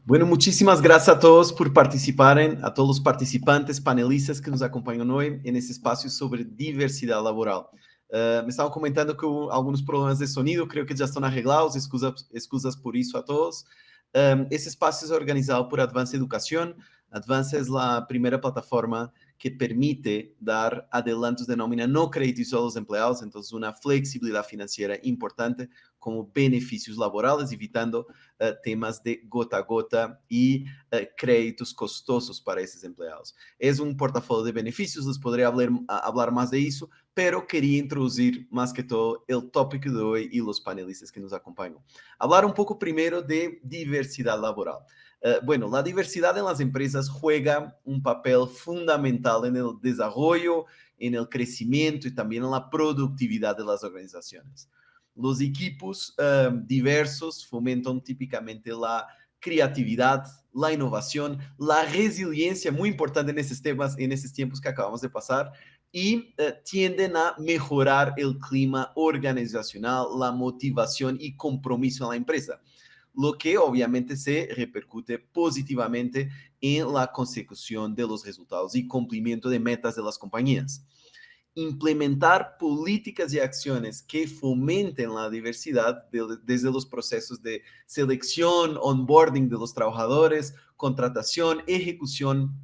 Bueno, muchísimas gracias a todos por participar, a todos los participantes, panelistas que nos acompañan hoy en este espacio sobre diversidad laboral. Me estaban comentando que hubo algunos problemas de sonido, creo que ya están arreglados, excusas por eso a todos. Ese espacio es organizado por Advance Educación. Advance es la primera plataforma que permite dar adelantos de nómina no crediticios a los empleados, entonces una flexibilidad financiera importante como beneficios laborales, evitando temas de gota a gota y créditos costosos para esos empleados. Es un portafolio de beneficios, les podré hablar más de eso, pero quería introducir más que todo el tópico de hoy y los panelistas que nos acompañan. Hablar un poco primero de diversidad laboral. Bueno, la diversidad en las empresas juega un papel fundamental en el desarrollo, en el crecimiento y también en la productividad de las organizaciones. Los equipos diversos fomentan típicamente la creatividad, la innovación, la resiliencia, muy importante en estos temas, en estos tiempos que acabamos de pasar, y tienden a mejorar el clima organizacional, la motivación y compromiso en la empresa, lo que obviamente se repercute positivamente en la consecución de los resultados y cumplimiento de metas de las compañías. Implementar políticas y acciones que fomenten la diversidad desde los procesos de selección, onboarding de los trabajadores, contratación, ejecución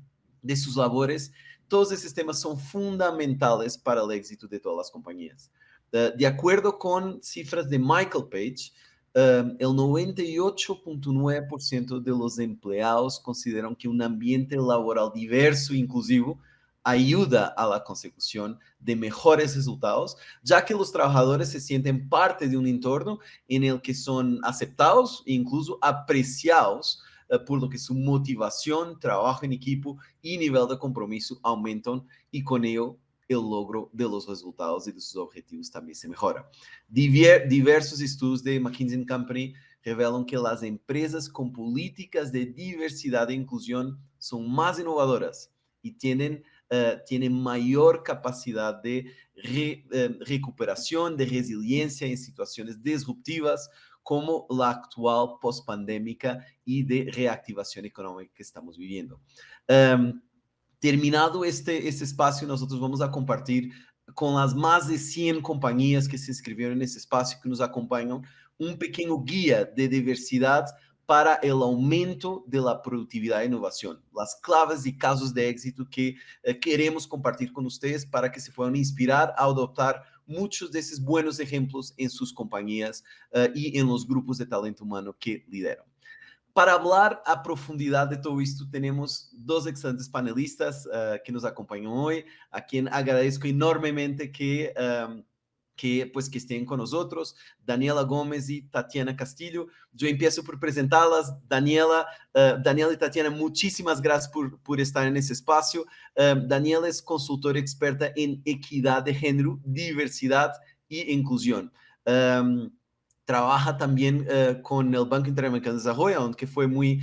de sus labores. Todos esos temas son fundamentales para el éxito de todas las compañías. De acuerdo con cifras de Michael Page, el 98.9% de los empleados consideran que un ambiente laboral diverso e inclusivo ayuda a la consecución de mejores resultados, ya que los trabajadores se sienten parte de un entorno en el que son aceptados e incluso apreciados, por lo que su motivación, trabajo en equipo y nivel de compromiso aumentan, y con ello el logro de los resultados y de sus objetivos también se mejora. Diversos estudios de McKinsey & Company revelan que las empresas con políticas de diversidad e inclusión son más innovadoras y tienen mayor capacidad de recuperación, de resiliencia en situaciones disruptivas como la actual post-pandémica y de reactivación económica que estamos viviendo. Terminado este espacio, nosotros vamos a compartir con las más de 100 compañías que se inscribieron en ese espacio, que nos acompañan, un pequeño guía de diversidad para el aumento de la productividad e innovación, las claves y casos de éxito que queremos compartir con ustedes para que se puedan inspirar a adoptar muchos de esos buenos ejemplos en sus compañías y en los grupos de talento humano que lideran. Para hablar a profundidad de todo esto, tenemos dos excelentes panelistas que nos acompañan hoy, a quien agradezco enormemente que estén con nosotros, Daniela Gómez y Tatiana Castillo. Yo empiezo por presentarlas. Daniela y Tatiana, muchísimas gracias por estar en ese espacio. Daniela es consultora experta en equidad de género, diversidad e inclusión. Trabaja también con el Banco Interamericano de Desarrollo, aunque fue muy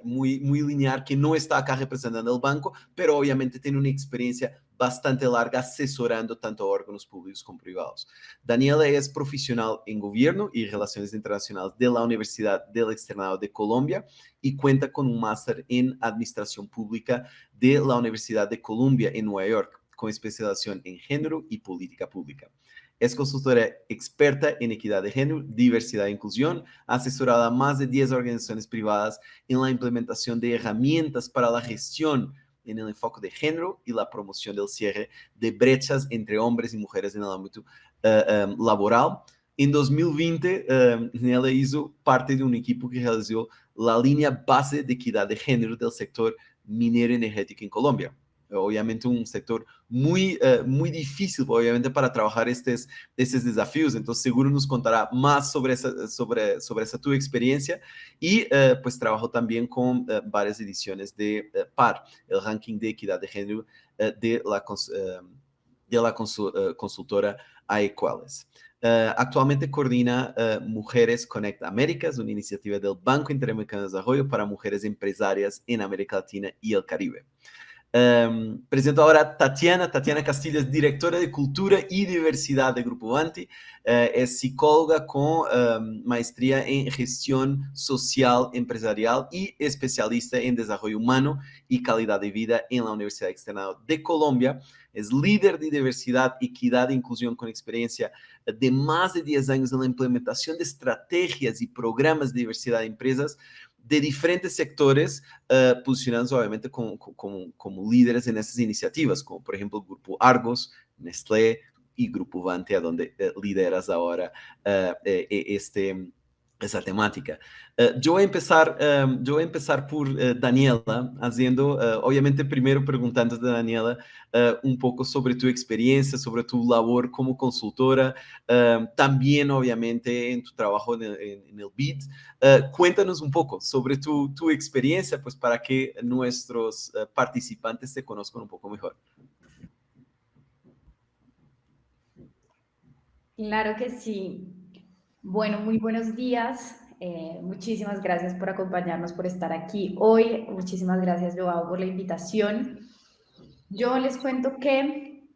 lineal, que no está acá representando el banco, pero obviamente tiene una experiencia bastante larga asesorando tanto órganos públicos como privados. Daniela es profesional en gobierno y relaciones internacionales de la Universidad del Externado de Colombia y cuenta con un máster en administración pública de la Universidad de Columbia en Nueva York, con especialización en género y política pública. Es consultora experta en equidad de género, diversidad e inclusión, asesorada a más de 10 organizaciones privadas en la implementación de herramientas para la gestión en el enfoque de género y la promoción del cierre de brechas entre hombres y mujeres en el ámbito laboral. En 2020, Nela hizo parte de un equipo que realizó la línea base de equidad de género del sector minero energético en Colombia. Obviamente un sector muy difícil, obviamente, para trabajar estos desafíos. Entonces, seguro nos contará más sobre esa tu experiencia. Y pues trabajó también con varias ediciones de PAR, el ranking de equidad de género de la consultora iEquality. Actualmente coordina Mujeres Connect Américas, una iniciativa del Banco Interamericano de Desarrollo para mujeres empresarias en América Latina y el Caribe. Presento ahora a Tatiana Castillo, es directora de Cultura y Diversidad de Grupo Vanti. Es psicóloga con maestría en gestión social empresarial y especialista en desarrollo humano y calidad de vida en la Universidad Externada de Colombia. Es líder de diversidad, equidad e inclusión con experiencia de más de 10 años en la implementación de estrategias y programas de diversidad de empresas de diferentes sectores, posicionándose obviamente como líderes en estas iniciativas, como por ejemplo el Grupo Argos, Nestlé y Grupo Vante, a donde lideras ahora esa temática. Yo voy a empezar por Daniela, haciendo, obviamente primero preguntándote, Daniela, un poco sobre tu experiencia, sobre tu labor como consultora, también obviamente en tu trabajo en el BID. Cuéntanos un poco sobre tu experiencia, pues para que nuestros participantes te conozcan un poco mejor. Claro que sí. Bueno, muy buenos días. Muchísimas gracias por acompañarnos, por estar aquí hoy. Muchísimas gracias, Joao, por la invitación. Yo les cuento que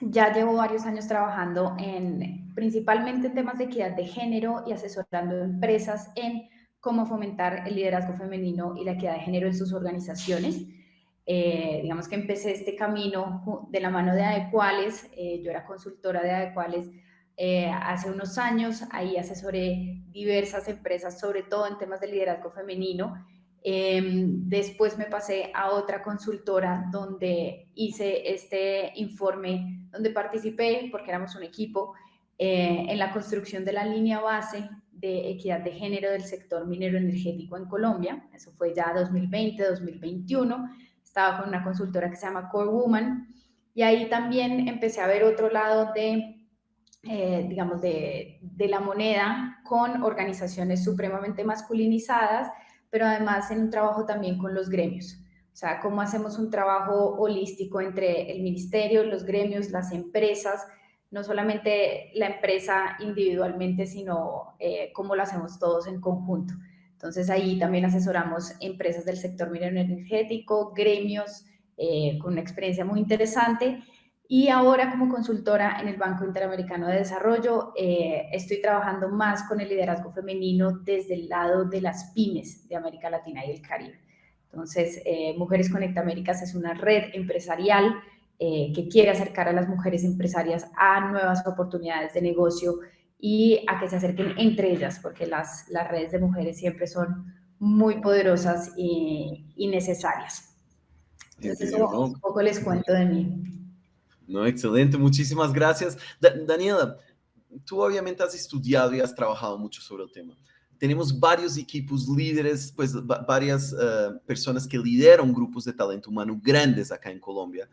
ya llevo varios años trabajando principalmente en temas de equidad de género y asesorando empresas en cómo fomentar el liderazgo femenino y la equidad de género en sus organizaciones. Digamos que empecé este camino de la mano de Adecuales. Yo era consultora de Adecuales hace unos años. Ahí asesoré diversas empresas, sobre todo en temas de liderazgo femenino. Después me pasé a otra consultora donde hice este informe, donde participé, porque éramos un equipo, en la construcción de la línea base de equidad de género del sector minero energético en Colombia. Eso fue ya 2020, 2021. Estaba con una consultora que se llama Core Woman, y ahí también empecé a ver otro lado digamos, de la moneda, con organizaciones supremamente masculinizadas, pero además en un trabajo también con los gremios. O sea, cómo hacemos un trabajo holístico entre el ministerio, los gremios, las empresas, no solamente la empresa individualmente, sino cómo lo hacemos todos en conjunto. Entonces ahí también asesoramos empresas del sector minero energético, gremios, con una experiencia muy interesante. Y ahora como consultora en el Banco Interamericano de Desarrollo, estoy trabajando más con el liderazgo femenino desde el lado de las pymes de América Latina y el Caribe. Entonces, Mujeres Conecta Américas es una red empresarial que quiere acercar a las mujeres empresarias a nuevas oportunidades de negocio y a que se acerquen entre ellas, porque las redes de mujeres siempre son muy poderosas y necesarias. Entonces, eso ¿No? un poco les cuento de mí. No, excelente, muchísimas gracias. Daniela, tú obviamente has estudiado y has trabajado mucho sobre el tema. Tenemos varios equipos líderes, pues varias personas que lideran grupos de talento humano grandes acá en Colombia.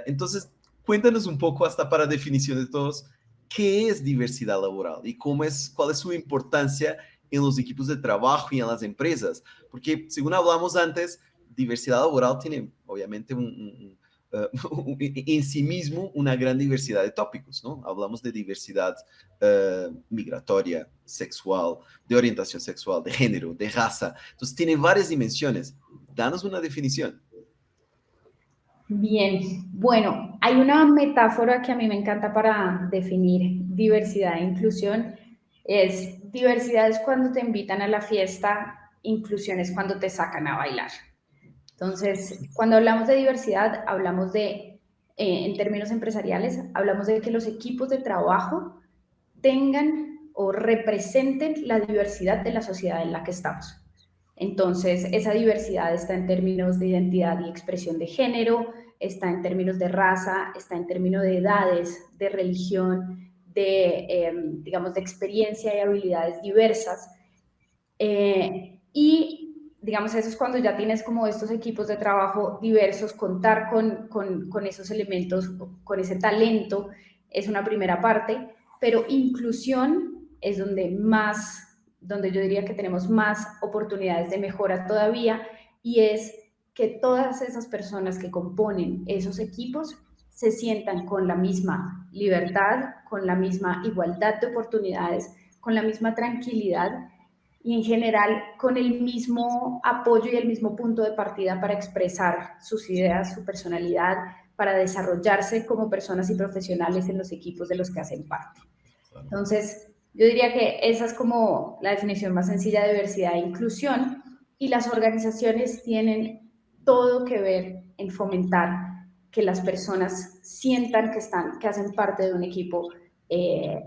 Entonces, cuéntanos un poco, hasta para definición de todos, qué es diversidad laboral y cuál es su importancia en los equipos de trabajo y en las empresas. Porque, según hablamos antes, diversidad laboral tiene obviamente en sí mismo una gran diversidad de tópicos, ¿no? Hablamos de diversidad migratoria, sexual, de orientación sexual, de género, de raza. Entonces tiene varias dimensiones. Danos una definición. Bien, bueno, hay una metáfora que a mí me encanta para definir diversidad e inclusión. Diversidad es cuando te invitan a la fiesta, inclusión es cuando te sacan a bailar. Entonces, cuando hablamos de diversidad, hablamos en términos empresariales, hablamos de que los equipos de trabajo tengan o representen la diversidad de la sociedad en la que estamos. Entonces, esa diversidad está en términos de identidad y expresión de género, está en términos de raza, está en términos de edades, de religión, digamos, de experiencia y habilidades diversas. Y, digamos, eso es cuando ya tienes como estos equipos de trabajo diversos, contar con esos elementos, con ese talento, es una primera parte, pero inclusión es donde yo diría que tenemos más oportunidades de mejora todavía, y es que todas esas personas que componen esos equipos se sientan con la misma libertad, con la misma igualdad de oportunidades, con la misma tranquilidad, y en general con el mismo apoyo y el mismo punto de partida para expresar sus ideas, su personalidad, para desarrollarse como personas y profesionales en los equipos de los que hacen parte. Entonces, yo diría que esa es como la definición más sencilla de diversidad e inclusión, y las organizaciones tienen todo que ver en fomentar que las personas sientan que hacen parte de un equipo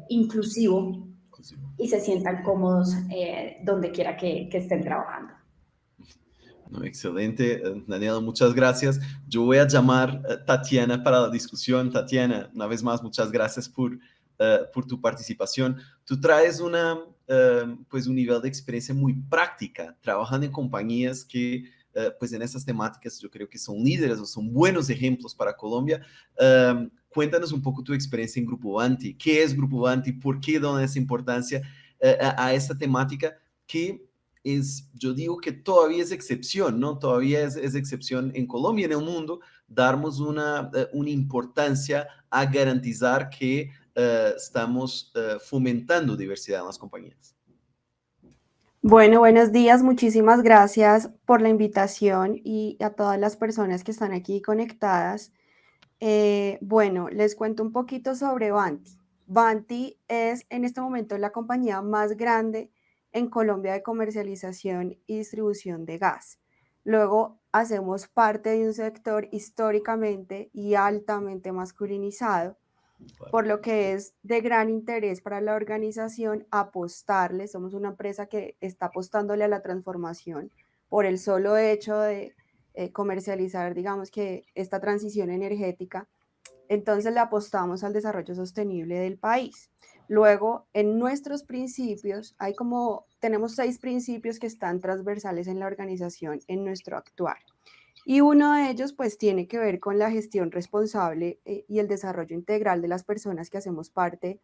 inclusivo y se sientan cómodos donde quiera que estén trabajando. No, excelente, Daniela, muchas gracias. Yo voy a llamar a Tatiana para la discusión. Tatiana, una vez más, muchas gracias por tu participación. Tú traes pues un nivel de experiencia muy práctica, trabajando en compañías que, pues en estas temáticas, yo creo que son líderes o son buenos ejemplos para Colombia. Cuéntanos un poco tu experiencia en Grupo Vanti. ¿Qué es Grupo Vanti? ¿Por qué dan esa importancia a esta temática que yo digo que todavía es excepción, ¿no? Todavía es excepción en Colombia y en el mundo, darnos una importancia a garantizar que estamos fomentando diversidad en las compañías. Bueno, buenos días, muchísimas gracias por la invitación y a todas las personas que están aquí conectadas. Bueno, les cuento un poquito sobre Vanti. Vanti es en este momento la compañía más grande en Colombia de comercialización y distribución de gas. Luego hacemos parte de un sector históricamente y altamente masculinizado, por lo que es de gran interés para la organización apostarle. Somos una empresa que está apostándole a la transformación por el solo hecho de comercializar, digamos que esta transición energética. Entonces le apostamos al desarrollo sostenible del país. Luego, en nuestros principios, tenemos 6 principios que están transversales en la organización, en nuestro actuar. Y uno de ellos pues tiene que ver con la gestión responsable y el desarrollo integral de las personas que hacemos parte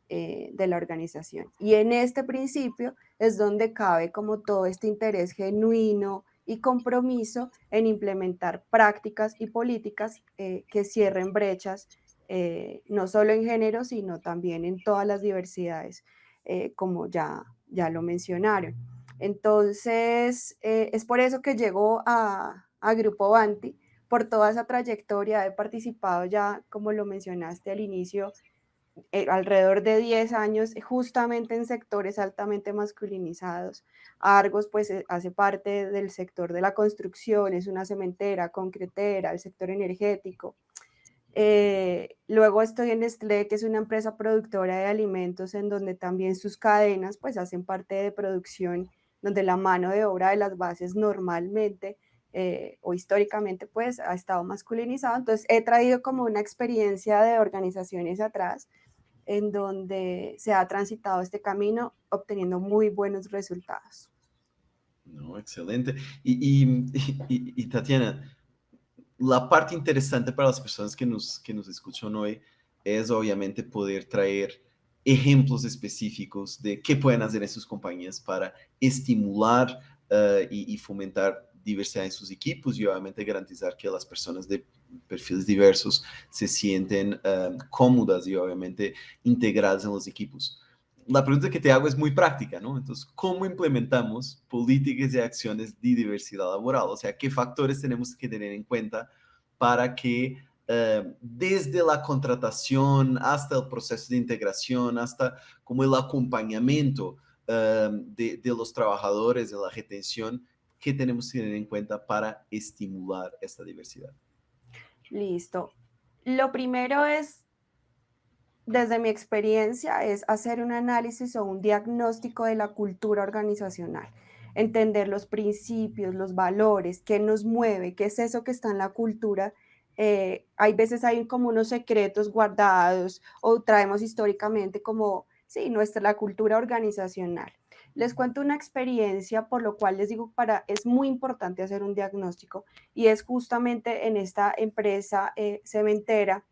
de la organización. Y en este principio es donde cabe como todo este interés genuino y compromiso en implementar prácticas y políticas que cierren brechas, no solo en género, sino también en todas las diversidades, como ya lo mencionaron. Entonces, es por eso que llegó a Grupo Vanti, por toda esa trayectoria. He participado ya, como lo mencionaste al inicio, alrededor de 10 años justamente en sectores altamente masculinizados. Argos pues hace parte del sector de la construcción, es una cementera, concretera, el sector energético. Luego estoy en Nestlé, que es una empresa productora de alimentos en donde también sus cadenas pues hacen parte de producción, donde la mano de obra de las bases normalmente o históricamente pues ha estado masculinizado. Entonces he traído como una experiencia de organizaciones atrás en donde se ha transitado este camino obteniendo muy buenos resultados. No, excelente. Y Tatiana, la parte interesante para las personas que nos escuchan hoy es obviamente poder traer ejemplos específicos de qué pueden hacer en sus compañías para estimular y fomentar diversidad en sus equipos y obviamente garantizar que las personas de perfiles diversos se sienten cómodas y obviamente integradas en los equipos. La pregunta que te hago es muy práctica, ¿no? Entonces, ¿cómo implementamos políticas y acciones de diversidad laboral? O sea, ¿qué factores tenemos que tener en cuenta para que desde la contratación hasta el proceso de integración, hasta como el acompañamiento de los trabajadores, de la retención, qué tenemos que tener en cuenta para estimular esta diversidad? Listo. Lo primero es, desde mi experiencia, es hacer un análisis o un diagnóstico de la cultura organizacional, entender los principios, los valores, qué nos mueve, qué es eso que está en la cultura. Hay veces hay como unos secretos guardados o traemos históricamente como, sí, la cultura organizacional. Les cuento una experiencia por lo cual les digo, es muy importante hacer un diagnóstico, y es justamente en esta empresa cementera.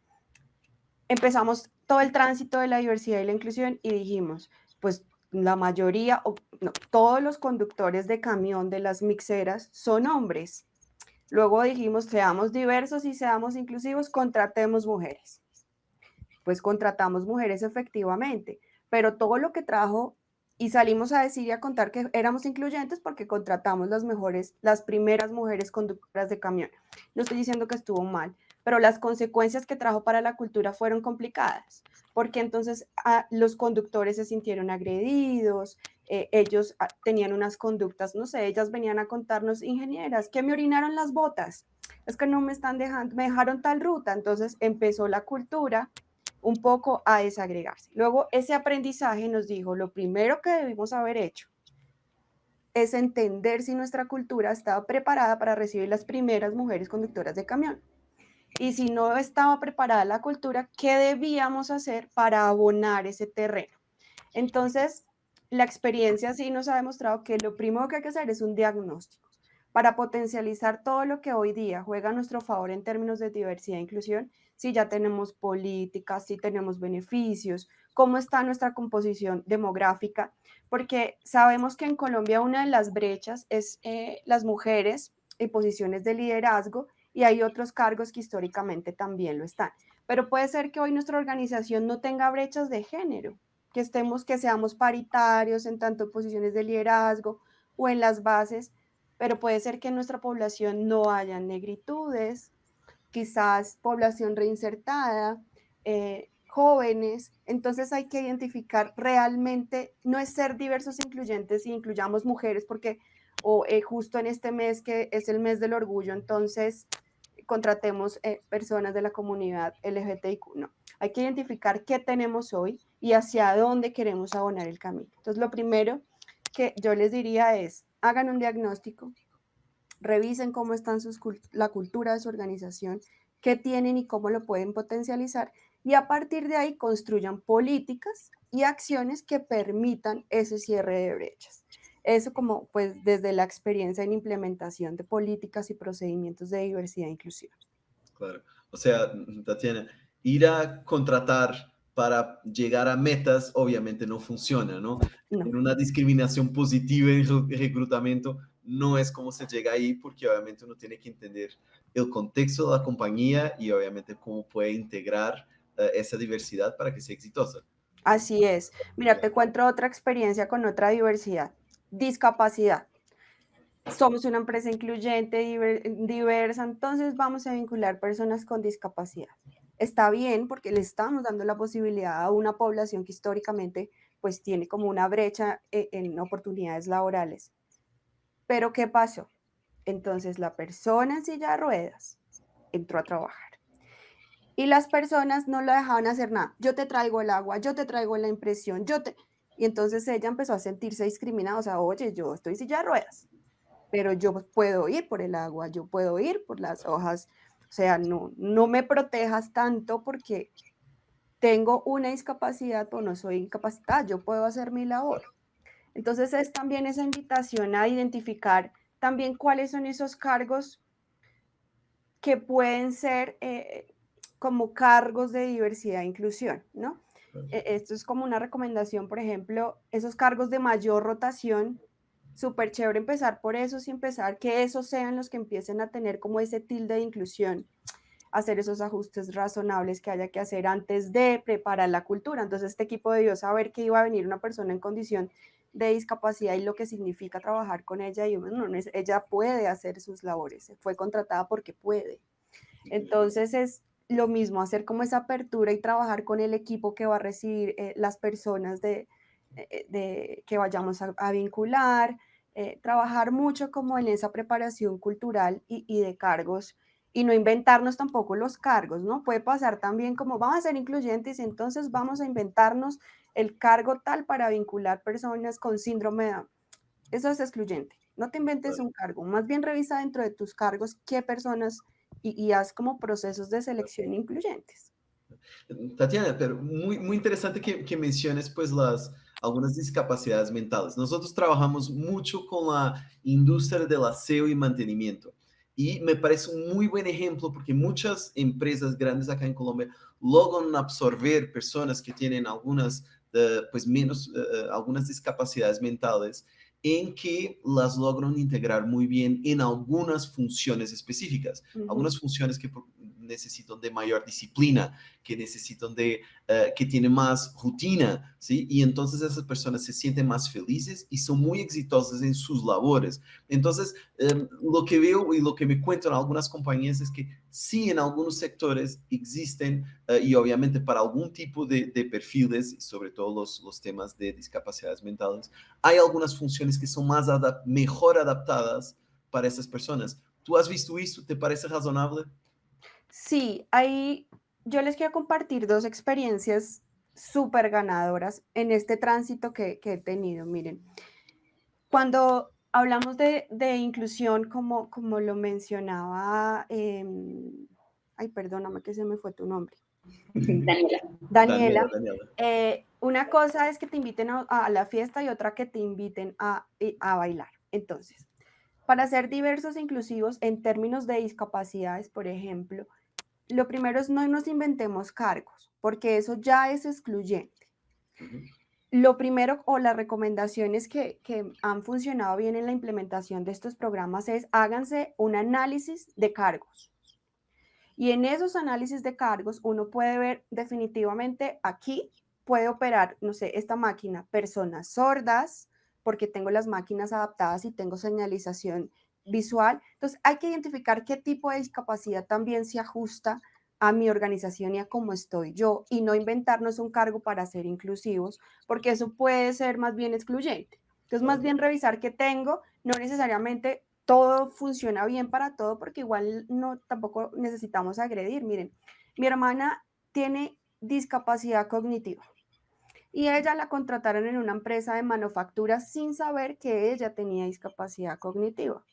Empezamos todo el tránsito de la diversidad y la inclusión y dijimos, pues la mayoría, o no, todos los conductores de camión de las mixeras son hombres. Luego dijimos, seamos diversos y seamos inclusivos, contratemos mujeres. Pues contratamos mujeres efectivamente, pero todo lo que trajo y salimos a decir y a contar que éramos incluyentes porque contratamos las primeras mujeres conductoras de camión. No estoy diciendo que estuvo mal, pero las consecuencias que trajo para la cultura fueron complicadas, porque entonces los conductores se sintieron agredidos, ellos tenían unas conductas, no sé, ellas venían a contarnos, ingenieras, que me orinaron las botas, es que no me están dejando, me dejaron tal ruta, entonces empezó la cultura un poco a desagregarse. Luego, ese aprendizaje nos dijo, lo primero que debimos haber hecho es entender si nuestra cultura estaba preparada para recibir las primeras mujeres conductoras de camión. Y si no estaba preparada la cultura, ¿qué debíamos hacer para abonar ese terreno? Entonces, la experiencia sí nos ha demostrado que lo primero que hay que hacer es un diagnóstico para potencializar todo lo que hoy día juega a nuestro favor en términos de diversidad e inclusión, si ya tenemos políticas, si tenemos beneficios, cómo está nuestra composición demográfica, porque sabemos que en Colombia una de las brechas es las mujeres en posiciones de liderazgo y hay otros cargos que históricamente también lo están. Pero puede ser que hoy nuestra organización no tenga brechas de género, que seamos paritarios en tanto posiciones de liderazgo o en las bases, pero puede ser que en nuestra población no haya negritudes, quizás población reinsertada, jóvenes. Entonces hay que identificar realmente, no es ser diversos e incluyentes y incluyamos mujeres porque justo en este mes que es el mes del orgullo, entonces contratemos personas de la comunidad LGBTIQ, no. Hay que identificar qué tenemos hoy y hacia dónde queremos abonar el camino. Entonces, lo primero que yo les diría es, hagan un diagnóstico, revisen cómo están la cultura de su organización, qué tienen y cómo lo pueden potencializar, y a partir de ahí construyan políticas y acciones que permitan ese cierre de brechas. Eso como pues desde la experiencia en implementación de políticas y procedimientos de diversidad e inclusión. Claro. O sea, Tatiana, ir a contratar para llegar a metas obviamente no funciona, ¿no? No. En una discriminación positiva en reclutamiento no es como se llega ahí porque obviamente uno tiene que entender el contexto de la compañía y obviamente cómo puede integrar esa diversidad para que sea exitosa. Así es. Mira, te cuento otra experiencia con otra diversidad. Discapacidad. Somos una empresa incluyente, diversa, entonces vamos a vincular personas con discapacidad. Está bien porque le estamos dando la posibilidad a una población que históricamente pues tiene como una brecha en oportunidades laborales. Pero ¿qué pasó? Entonces la persona en silla de ruedas entró a trabajar y las personas no la dejaban hacer nada. Yo te traigo el agua, yo te traigo la impresión, Y entonces ella empezó a sentirse discriminada, o sea, oye, yo estoy en silla de ruedas, pero yo puedo ir por el agua, yo puedo ir por las hojas, o sea, no me protejas tanto porque tengo una discapacidad o no soy incapacitada, yo puedo hacer mi labor. Entonces es también esa invitación a identificar también cuáles son esos cargos que pueden ser como cargos de diversidad e inclusión, ¿no? Esto es como una recomendación, por ejemplo, esos cargos de mayor rotación, súper chévere empezar por esos y empezar que esos sean los que empiecen a tener como ese tilde de inclusión, hacer esos ajustes razonables que haya que hacer antes de preparar la cultura. Entonces este equipo debió saber que iba a venir una persona en condición de discapacidad y lo que significa trabajar con ella y bueno, ella puede hacer sus labores, fue contratada porque puede. Entonces es lo mismo, hacer como esa apertura y trabajar con el equipo que va a recibir las personas que vayamos a vincular, trabajar mucho como en esa preparación cultural y de cargos y no inventarnos tampoco los cargos, ¿no? Puede pasar también como vamos a ser incluyentes, entonces vamos a inventarnos el cargo tal para vincular personas con síndrome de Down. Eso es excluyente. No te inventes un cargo, más bien revisa dentro de tus cargos qué personas y haz como procesos de selección incluyentes. Tatiana, pero muy interesante que menciones pues algunas discapacidades mentales. Nosotros trabajamos mucho con la industria del aseo y mantenimiento y me parece un muy buen ejemplo porque muchas empresas grandes acá en Colombia logran absorber personas que tienen algunas, pues menos, algunas discapacidades mentales en que las logran integrar muy bien en algunas funciones específicas, Ujú. algunas funciones que necesitan de mayor disciplina, que necesitan de, que tienen más rutina, ¿sí? Y entonces esas personas se sienten más felices y son muy exitosas en sus labores. Entonces, lo que veo y lo que me cuentan algunas compañías es que sí, en algunos sectores existen, y obviamente para algún tipo de perfiles, y sobre todo los temas de discapacidades mentales, hay algunas funciones que son mejor adaptadas para esas personas. ¿Tú has visto esto? ¿Te parece razonable? Sí, ahí yo les quiero compartir dos experiencias súper ganadoras en este tránsito que he tenido. Miren, cuando hablamos de inclusión, como lo mencionaba, ay, perdóname que se me fue tu nombre. Daniela. Daniela, Daniela. una cosa es que te inviten a la fiesta y otra que te inviten a bailar. Entonces, para ser diversos e inclusivos en términos de discapacidades, por ejemplo, lo primero es no nos inventemos cargos, porque eso ya es excluyente. Lo primero o las recomendaciones que han funcionado bien en la implementación de estos programas es háganse un análisis de cargos. Y en esos análisis de cargos uno puede ver definitivamente aquí puede operar, no sé, esta máquina, personas sordas, porque tengo las máquinas adaptadas y tengo señalización visual. Entonces hay que identificar qué tipo de discapacidad también se ajusta a mi organización y a cómo estoy yo y no inventarnos un cargo para ser inclusivos, porque eso puede ser más bien excluyente. Entonces, más bien revisar qué tengo, no necesariamente todo funciona bien para todo, porque igual no tampoco necesitamos agredir. Miren, mi hermana tiene discapacidad cognitiva y ella la contrataron en una empresa de manufactura sin saber que ella tenía discapacidad cognitiva.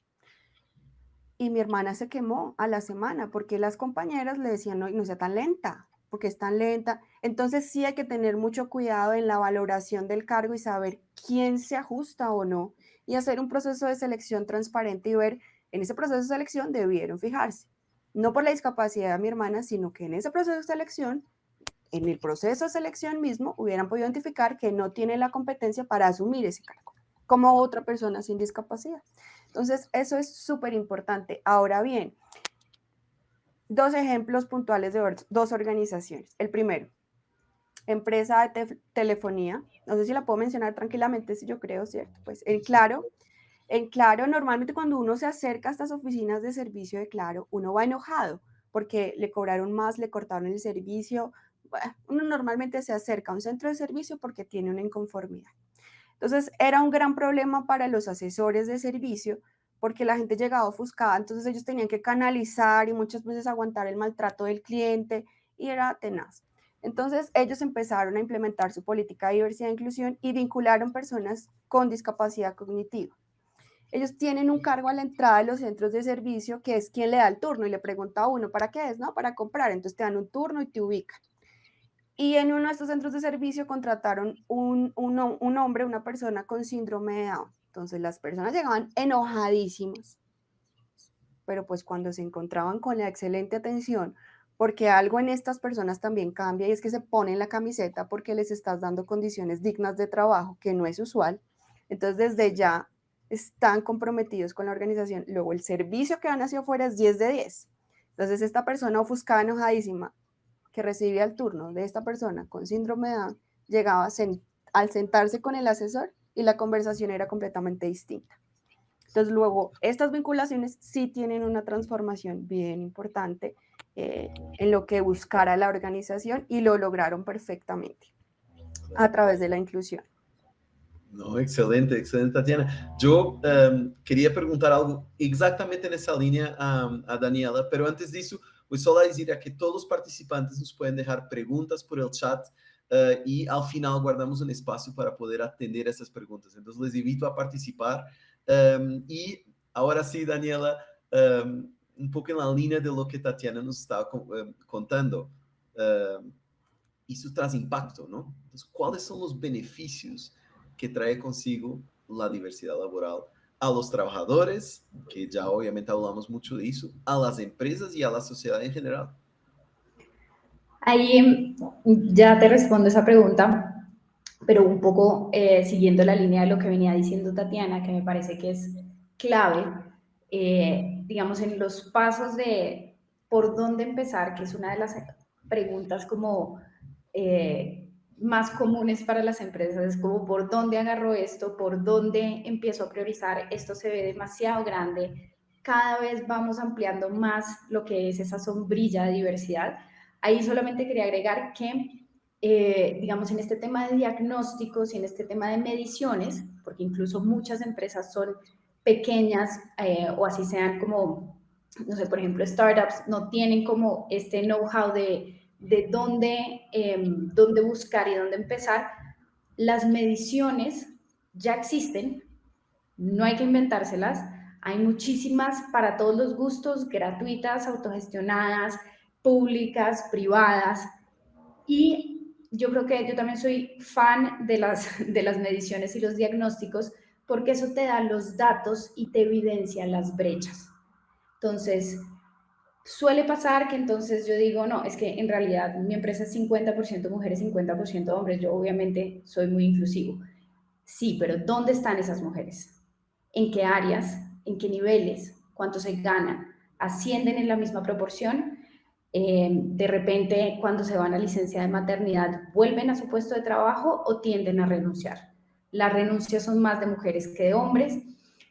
Y mi hermana se quemó a la semana porque las compañeras le decían, no, no sea tan lenta, porque es tan lenta. Entonces sí hay que tener mucho cuidado en la valoración del cargo y saber quién se ajusta o no y hacer un proceso de selección transparente y ver, en ese proceso de selección debieron fijarse, no por la discapacidad de mi hermana, sino que en ese proceso de selección, en el proceso de selección mismo, hubieran podido identificar que no tiene la competencia para asumir ese cargo, como otra persona sin discapacidad. Entonces, eso es súper importante. Ahora bien, dos ejemplos puntuales de dos organizaciones. El primero, empresa de telefonía. No sé si la puedo mencionar tranquilamente, si yo creo, ¿cierto? Pues en Claro, normalmente cuando uno se acerca a estas oficinas de servicio de Claro, uno va enojado porque le cobraron más, le cortaron el servicio. Bueno, uno normalmente se acerca a un centro de servicio porque tiene una inconformidad. Entonces, era un gran problema para los asesores de servicio porque la gente llegaba ofuscada, entonces ellos tenían que canalizar y muchas veces aguantar el maltrato del cliente y era tenaz. Entonces, ellos empezaron a implementar su política de diversidad e inclusión y vincularon personas con discapacidad cognitiva. Ellos tienen un cargo a la entrada de los centros de servicio que es quien le da el turno y le pregunta a uno, ¿para qué es? No, para comprar. Entonces te dan un turno y te ubican. Y en uno de estos centros de servicio contrataron un hombre, una persona con síndrome de Down. Entonces las personas llegaban enojadísimas, pero pues cuando se encontraban con la excelente atención, porque algo en estas personas también cambia y es que se ponen la camiseta porque les estás dando condiciones dignas de trabajo, que no es usual. Entonces desde ya están comprometidos con la organización. Luego el servicio que van hacia afuera es 10 de 10. Entonces esta persona ofuscada, enojadísima, que recibía el turno de esta persona con síndrome de Down, llegaba al sentarse con el asesor y la conversación era completamente distinta. Entonces, luego, estas vinculaciones sí tienen una transformación bien importante en lo que buscara la organización y lo lograron perfectamente a través de la inclusión. No, excelente, excelente, Tatiana. Yo quería preguntar algo exactamente en esa línea a Daniela, pero antes de eso, pues solo decir a que todos los participantes nos pueden dejar preguntas por el chat y al final guardamos un espacio para poder atender esas preguntas. Entonces, les invito a participar. Y ahora sí, Daniela, un poco en la línea de lo que Tatiana nos estaba contando. Eso trae impacto, ¿no? Entonces, ¿cuáles son los beneficios que trae consigo la diversidad laboral a los trabajadores, que ya obviamente hablamos mucho de eso, a las empresas y a la sociedad en general? Ahí ya te respondo esa pregunta, pero un poco siguiendo la línea de lo que venía diciendo Tatiana, que me parece que es clave, digamos, en los pasos de por dónde empezar, que es una de las preguntas como más comunes para las empresas, es como por dónde agarro esto, por dónde empiezo a priorizar, esto se ve demasiado grande, cada vez vamos ampliando más lo que es esa sombrilla de diversidad. Ahí solamente quería agregar que, digamos, en este tema de diagnósticos y en este tema de mediciones, porque incluso muchas empresas son pequeñas o así sean como, no sé, por ejemplo, startups, no tienen como este know-how de dónde buscar y dónde empezar. Las mediciones ya existen, no hay que inventárselas, hay muchísimas para todos los gustos, gratuitas, autogestionadas, públicas, privadas, y yo creo que yo también soy fan de las mediciones y los diagnósticos porque eso te da los datos y te evidencia las brechas. Entonces, suele pasar que entonces yo digo, no, es que en realidad mi empresa es 50% mujeres, 50% hombres, yo obviamente soy muy inclusivo. Sí, pero ¿dónde están esas mujeres? ¿En qué áreas? ¿En qué niveles? ¿Cuánto se ganan? ¿Ascienden en la misma proporción? De repente, cuando se van a licencia de maternidad, ¿vuelven a su puesto de trabajo o tienden a renunciar? Las renuncias son más de mujeres que de hombres.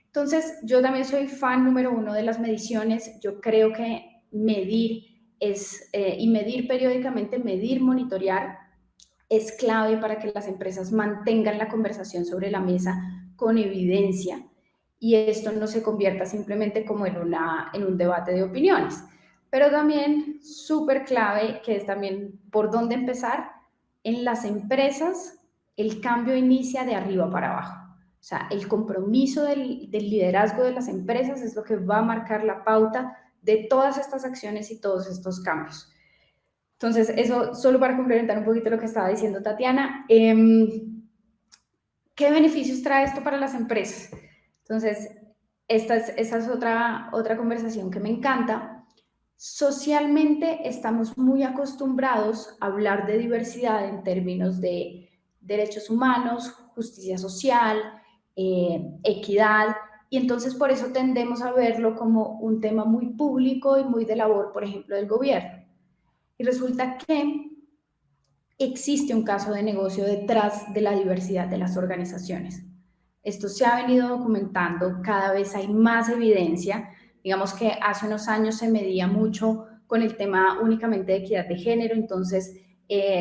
Entonces, yo también soy fan número uno de las mediciones. Yo creo que medir y medir periódicamente, medir, monitorear, es clave para que las empresas mantengan la conversación sobre la mesa con evidencia y esto no se convierta simplemente como en un debate de opiniones. Pero también súper clave, que es también por dónde empezar, en las empresas el cambio inicia de arriba para abajo. O sea, el compromiso del liderazgo de las empresas es lo que va a marcar la pauta de todas estas acciones y todos estos cambios. Entonces, eso solo para complementar un poquito lo que estaba diciendo Tatiana. ¿Qué beneficios trae esto para las empresas? Entonces, esa es otra conversación que me encanta. Socialmente estamos muy acostumbrados a hablar de diversidad en términos de derechos humanos, justicia social, equidad, y entonces por eso tendemos a verlo como un tema muy público y muy de labor, por ejemplo, del gobierno. Y resulta que existe un caso de negocio detrás de la diversidad de las organizaciones. Esto se ha venido documentando, cada vez hay más evidencia. Digamos que hace unos años se medía mucho con el tema únicamente de equidad de género, entonces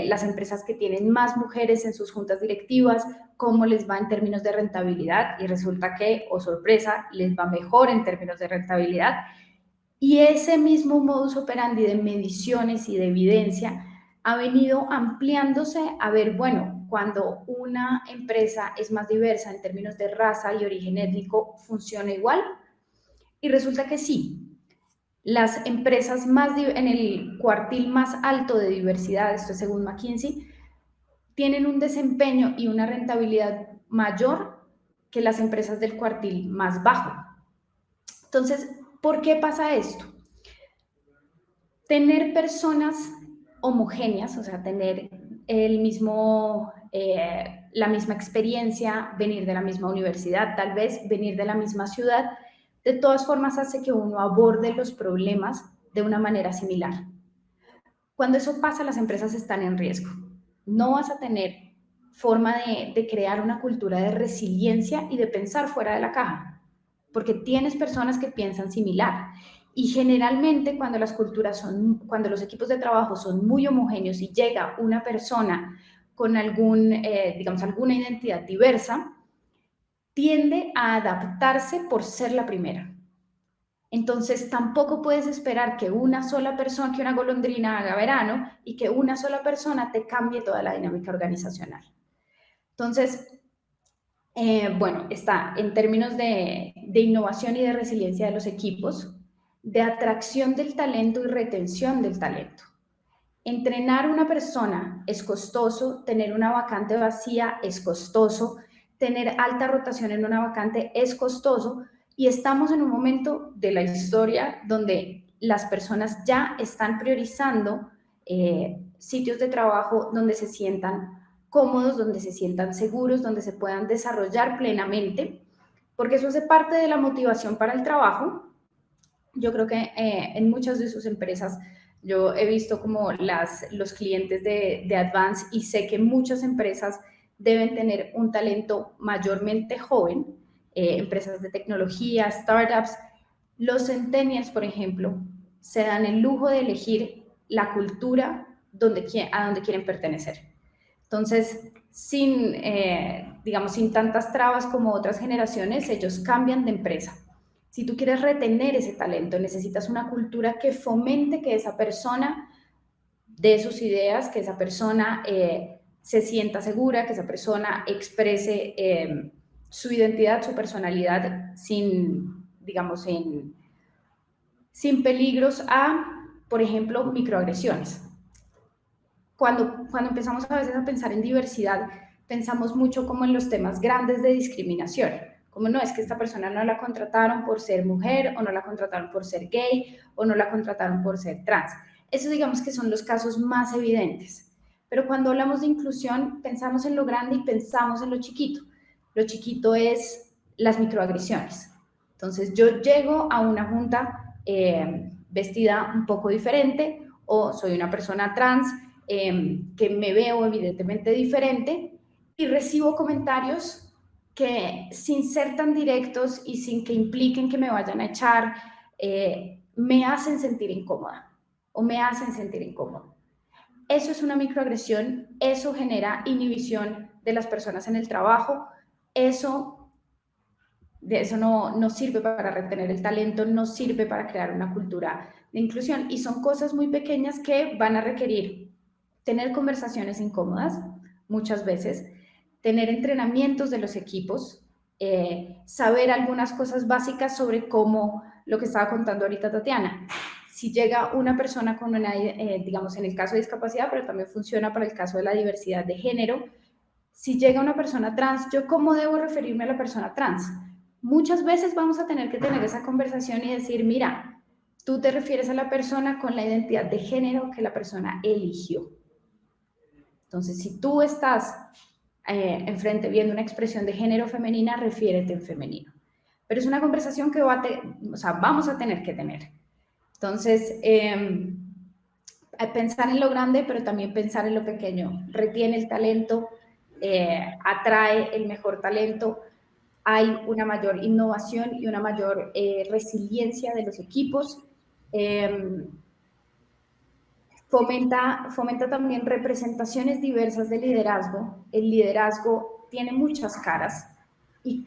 las empresas que tienen más mujeres en sus juntas directivas, cómo les va en términos de rentabilidad, y resulta que, oh sorpresa, les va mejor en términos de rentabilidad. Y ese mismo modus operandi de mediciones y de evidencia ha venido ampliándose a ver, bueno, cuando una empresa es más diversa en términos de raza y origen étnico, ¿funciona igual? Y resulta que sí. Las empresas en el cuartil más alto de diversidad, esto es según McKinsey, tienen un desempeño y una rentabilidad mayor que las empresas del cuartil más bajo. Entonces, ¿por qué pasa esto? Tener personas homogéneas, o sea, tener la misma experiencia, venir de la misma universidad, tal vez venir de la misma ciudad, de todas formas hace que uno aborde los problemas de una manera similar. Cuando eso pasa, las empresas están en riesgo. No vas a tener forma de crear una cultura de resiliencia y de pensar fuera de la caja, porque tienes personas que piensan similar. Y generalmente cuando cuando los equipos de trabajo son muy homogéneos y llega una persona con alguna identidad diversa, tiende a adaptarse por ser la primera. Entonces tampoco puedes esperar que una sola persona, que una golondrina haga verano y que una sola persona te cambie toda la dinámica organizacional. Entonces, bueno, está en términos de innovación y de resiliencia de los equipos, de atracción del talento y retención del talento. Entrenar a una persona es costoso, tener una vacante vacía es costoso, tener alta rotación en una vacante es costoso, y estamos en un momento de la historia donde las personas ya están priorizando sitios de trabajo donde se sientan cómodos, donde se sientan seguros, donde se puedan desarrollar plenamente, porque eso hace parte de la motivación para el trabajo, yo creo que en muchas de sus empresas, yo he visto como los clientes de Advance y sé que muchas empresas deben tener un talento mayormente joven, empresas de tecnología, startups. Los centennials, por ejemplo, se dan el lujo de elegir la cultura a donde quieren pertenecer. Entonces, digamos, sin tantas trabas como otras generaciones, ellos cambian de empresa. Si tú quieres retener ese talento, necesitas una cultura que fomente que esa persona dé sus ideas, que esa persona se sienta segura, que esa persona exprese su identidad, su personalidad digamos, sin peligros por ejemplo, microagresiones. Cuando empezamos a veces a pensar en diversidad, pensamos mucho como en los temas grandes de discriminación, como no, es que esta persona no la contrataron por ser mujer, o no la contrataron por ser gay, o no la contrataron por ser trans. Esos digamos que son los casos más evidentes. Pero cuando hablamos de inclusión, pensamos en lo grande y pensamos en lo chiquito. Lo chiquito es las microagresiones. Entonces yo llego a una junta vestida un poco diferente, o soy una persona trans, que me veo evidentemente diferente, y recibo comentarios que sin ser tan directos y sin que impliquen que me vayan a echar, me hacen sentir incómoda o me hacen sentir incómodo. Eso es una microagresión, eso genera inhibición de las personas en el trabajo, eso no sirve para retener el talento, no sirve para crear una cultura de inclusión, y son cosas muy pequeñas que van a requerir tener conversaciones incómodas muchas veces, tener entrenamientos de los equipos, saber algunas cosas básicas sobre cómo, lo que estaba contando ahorita Tatiana, si llega una persona con una, digamos en el caso de discapacidad, pero también funciona para el caso de la diversidad de género, si llega una persona trans, ¿yo cómo debo referirme a la persona trans? Muchas veces vamos a tener que tener esa conversación y decir, mira, tú te refieres a la persona con la identidad de género que la persona eligió. Entonces, si tú estás enfrente viendo una expresión de género femenina, refiérete en femenino. Pero es una conversación que vamos a tener que tener. Entonces, pensar en lo grande, pero también pensar en lo pequeño. Retiene el talento, atrae el mejor talento, hay una mayor innovación y una mayor resiliencia de los equipos. Fomenta también representaciones diversas de liderazgo. El liderazgo tiene muchas caras y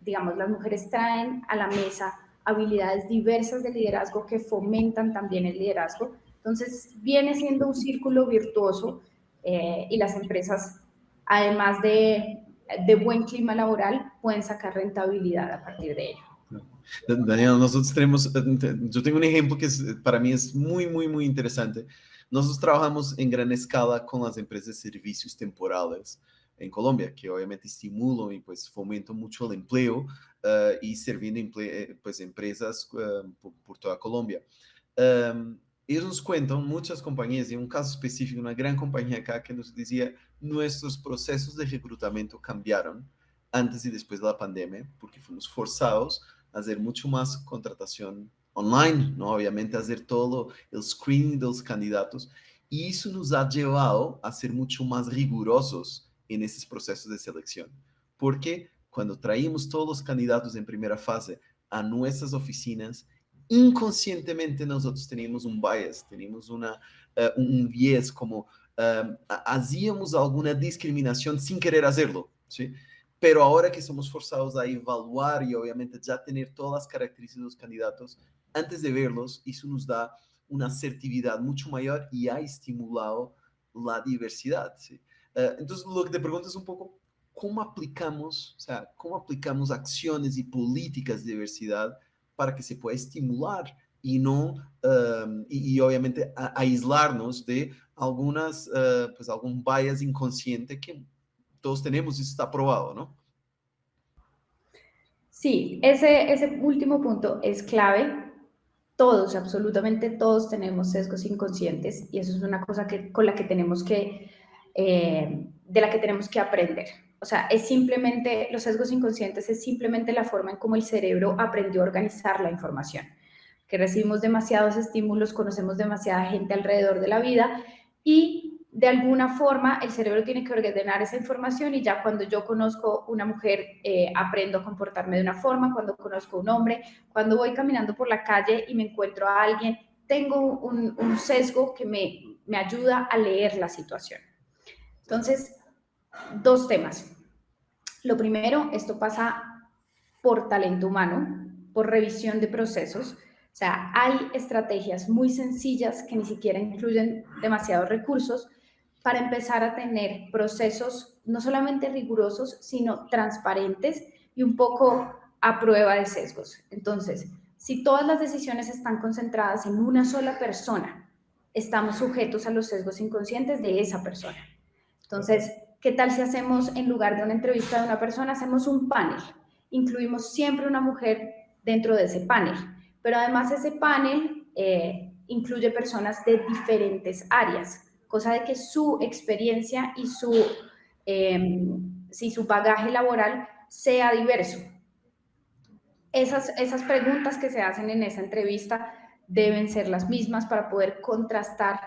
digamos, las mujeres traen a la mesa habilidades diversas de liderazgo que fomentan también el liderazgo. Entonces, viene siendo un círculo virtuoso y las empresas, además de buen clima laboral, pueden sacar rentabilidad a partir de ello. Daniel, nosotros tenemos, yo tengo un ejemplo que para mí es muy, muy, muy interesante. Nosotros trabajamos en gran escala con las empresas de servicios temporales en Colombia, que obviamente estimulan y pues fomentan mucho el empleo y sirviendo pues empresas por toda Colombia. Ellos nos cuentan, muchas compañías, y un caso específico, una gran compañía acá que nos decía, nuestros procesos de reclutamiento cambiaron antes y después de la pandemia, porque fuimos forzados a hacer mucho más contratación online, ¿no? Obviamente hacer todo el screening de los candidatos, y eso nos ha llevado a ser mucho más rigurosos en esos procesos de selección, porque cuando traímos todos los candidatos en primera fase a nuestras oficinas, inconscientemente nosotros teníamos un bias, teníamos un bias como hacíamos alguna discriminación sin querer hacerlo, ¿sí? Pero ahora que somos forzados a evaluar y obviamente ya tener todas las características de los candidatos, antes de verlos, eso nos da una asertividad mucho mayor y ha estimulado la diversidad, ¿sí? Entonces, lo que te pregunto es un poco, ¿cómo aplicamos, o sea, cómo aplicamos acciones y políticas de diversidad para que se pueda estimular y no, y obviamente aislarnos de pues algún bias inconsciente que todos tenemos y eso está probado, ¿no? Sí, ese último punto es clave. Todos, absolutamente todos tenemos sesgos inconscientes y eso es una cosa de la que tenemos que aprender. O sea, es simplemente, los sesgos inconscientes es simplemente la forma en cómo el cerebro aprendió a organizar la información. Que recibimos demasiados estímulos, conocemos demasiada gente alrededor de la vida y de alguna forma el cerebro tiene que ordenar esa información y ya cuando yo conozco una mujer aprendo a comportarme de una forma, cuando conozco un hombre, cuando voy caminando por la calle y me encuentro a alguien, tengo un sesgo que me ayuda a leer la situación. Entonces, dos temas. Lo primero, esto pasa por talento humano, por revisión de procesos. O sea, hay estrategias muy sencillas que ni siquiera incluyen demasiados recursos para empezar a tener procesos no solamente rigurosos, sino transparentes y un poco a prueba de sesgos. Entonces, si todas las decisiones están concentradas en una sola persona, estamos sujetos a los sesgos inconscientes de esa persona. Entonces, ¿qué tal si hacemos, en lugar de una entrevista de una persona, hacemos un panel? Incluimos siempre una mujer dentro de ese panel, pero además ese panel incluye personas de diferentes áreas, cosa de que su experiencia y su bagaje laboral sea diverso. Esas preguntas que se hacen en esa entrevista deben ser las mismas para poder contrastar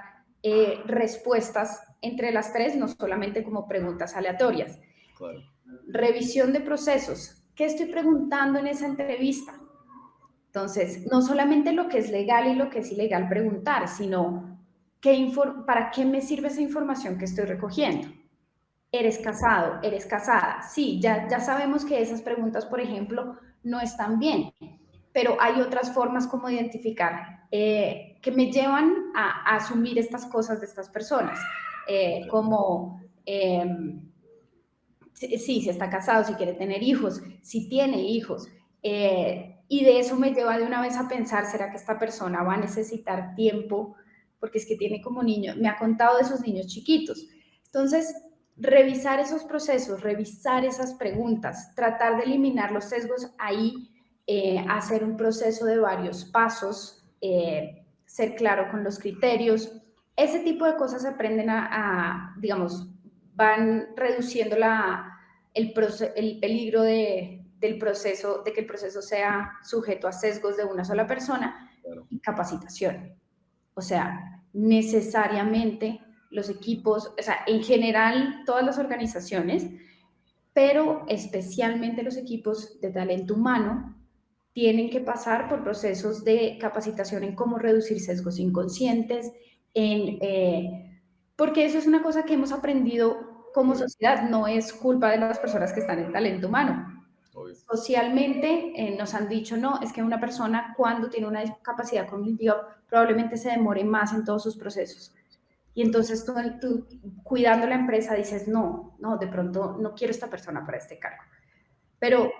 respuestas entre las tres, no solamente como preguntas aleatorias. Claro. Revisión de procesos. ¿Qué estoy preguntando en esa entrevista? Entonces, no solamente lo que es legal y lo que es ilegal preguntar, sino ¿para qué me sirve esa información que estoy recogiendo? ¿Eres casado? ¿Eres casada? Sí, ya sabemos que esas preguntas, por ejemplo, no están bien, pero hay otras formas como identificar que me llevan a asumir estas cosas de estas personas, como si está casado, si quiere tener hijos, si tiene hijos, y de eso me lleva de una vez a pensar, ¿será que esta persona va a necesitar tiempo? Porque es que tiene como niños, me ha contado de esos niños chiquitos. Entonces, revisar esos procesos, revisar esas preguntas, tratar de eliminar los sesgos ahí, hacer un proceso de varios pasos, ser claro con los criterios. Ese tipo de cosas se aprenden digamos, van reduciendo el peligro del proceso, de que el proceso sea sujeto a sesgos de una sola persona. Claro. Y capacitación. O sea, necesariamente los equipos, o sea, en general todas las organizaciones, pero especialmente los equipos de talento humano, tienen que pasar por procesos de capacitación en cómo reducir sesgos inconscientes, porque eso es una cosa que hemos aprendido como sociedad, no es culpa de las personas que están en talento humano. Obvio. Socialmente nos han dicho, no, es que una persona cuando tiene una discapacidad cognitiva probablemente se demore más en todos sus procesos. Y entonces tú cuidando la empresa dices, no, de pronto no quiero esta persona para este cargo. Pero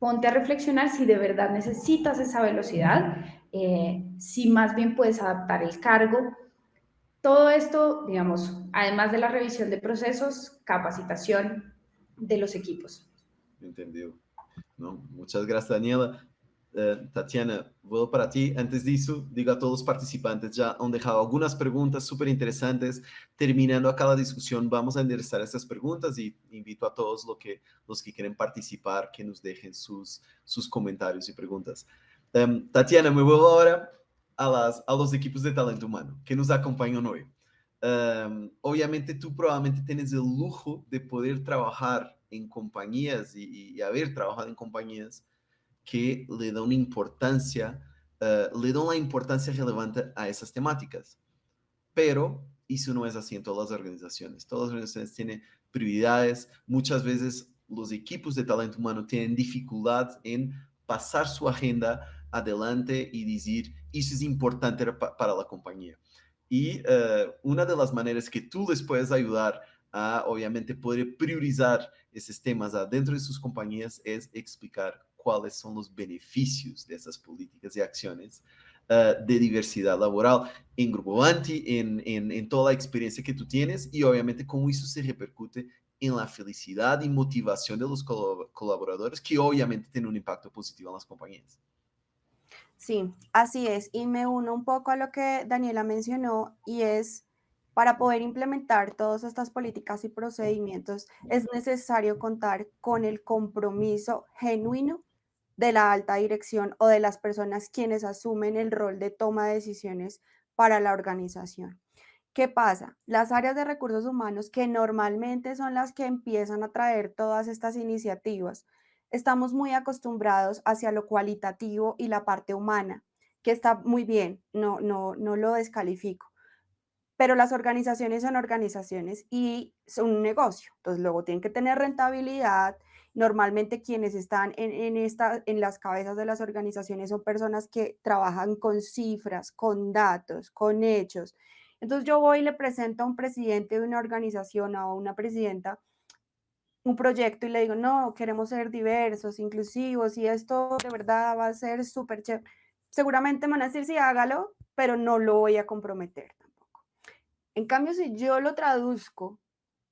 ponte a reflexionar si de verdad necesitas esa velocidad, si más bien puedes adaptar el cargo. Todo esto, digamos, además de la revisión de procesos, capacitación de los equipos. Entendido. No, muchas gracias, Daniela. Tatiana, vuelvo para ti. Antes de eso, digo a todos los participantes, ya han dejado algunas preguntas súper interesantes. Terminando acá la discusión, vamos a enderezar estas preguntas y invito a todos los que quieren participar que nos dejen sus comentarios y preguntas. Tatiana, me vuelvo ahora a los equipos de talento humano que nos acompañan hoy. Obviamente tú probablemente tienes el lujo de poder trabajar en compañías y haber trabajado en compañías que le dan importancia, le dan la importancia relevante a esas temáticas. Pero eso no es así en todas las organizaciones. Todas las organizaciones tienen prioridades. Muchas veces los equipos de talento humano tienen dificultad en pasar su agenda adelante y decir, eso es importante para la compañía. Y una de las maneras que tú les puedes ayudar a, obviamente, poder priorizar esos temas dentro de sus compañías es explicar cuáles son los beneficios de esas políticas y acciones de diversidad laboral en Grupo Anti, en toda la experiencia que tú tienes y obviamente cómo eso se repercute en la felicidad y motivación de los colaboradores que obviamente tienen un impacto positivo en las compañías. Sí, así es. Y me uno un poco a lo que Daniela mencionó y es Para poder implementar todas estas políticas y procedimientos es necesario contar con el compromiso genuino de la alta dirección o de las personas quienes asumen el rol de toma de decisiones para la organización. ¿Qué pasa? Las áreas de recursos humanos, que normalmente son las que empiezan a traer todas estas iniciativas, estamos muy acostumbrados hacia lo cualitativo y la parte humana, que está muy bien, no lo descalifico, pero las organizaciones son organizaciones y son un negocio. Entonces, luego tienen que tener rentabilidad. Normalmente quienes están en las cabezas de las organizaciones son personas que trabajan con cifras, con datos, con hechos. Entonces, yo voy y le presento a un presidente de una organización o a una presidenta un proyecto y le digo, no, queremos ser diversos, inclusivos y esto de verdad va a ser súper chévere. Seguramente me van a decir, sí, hágalo, pero no lo voy a comprometer tampoco. En cambio, si yo lo traduzco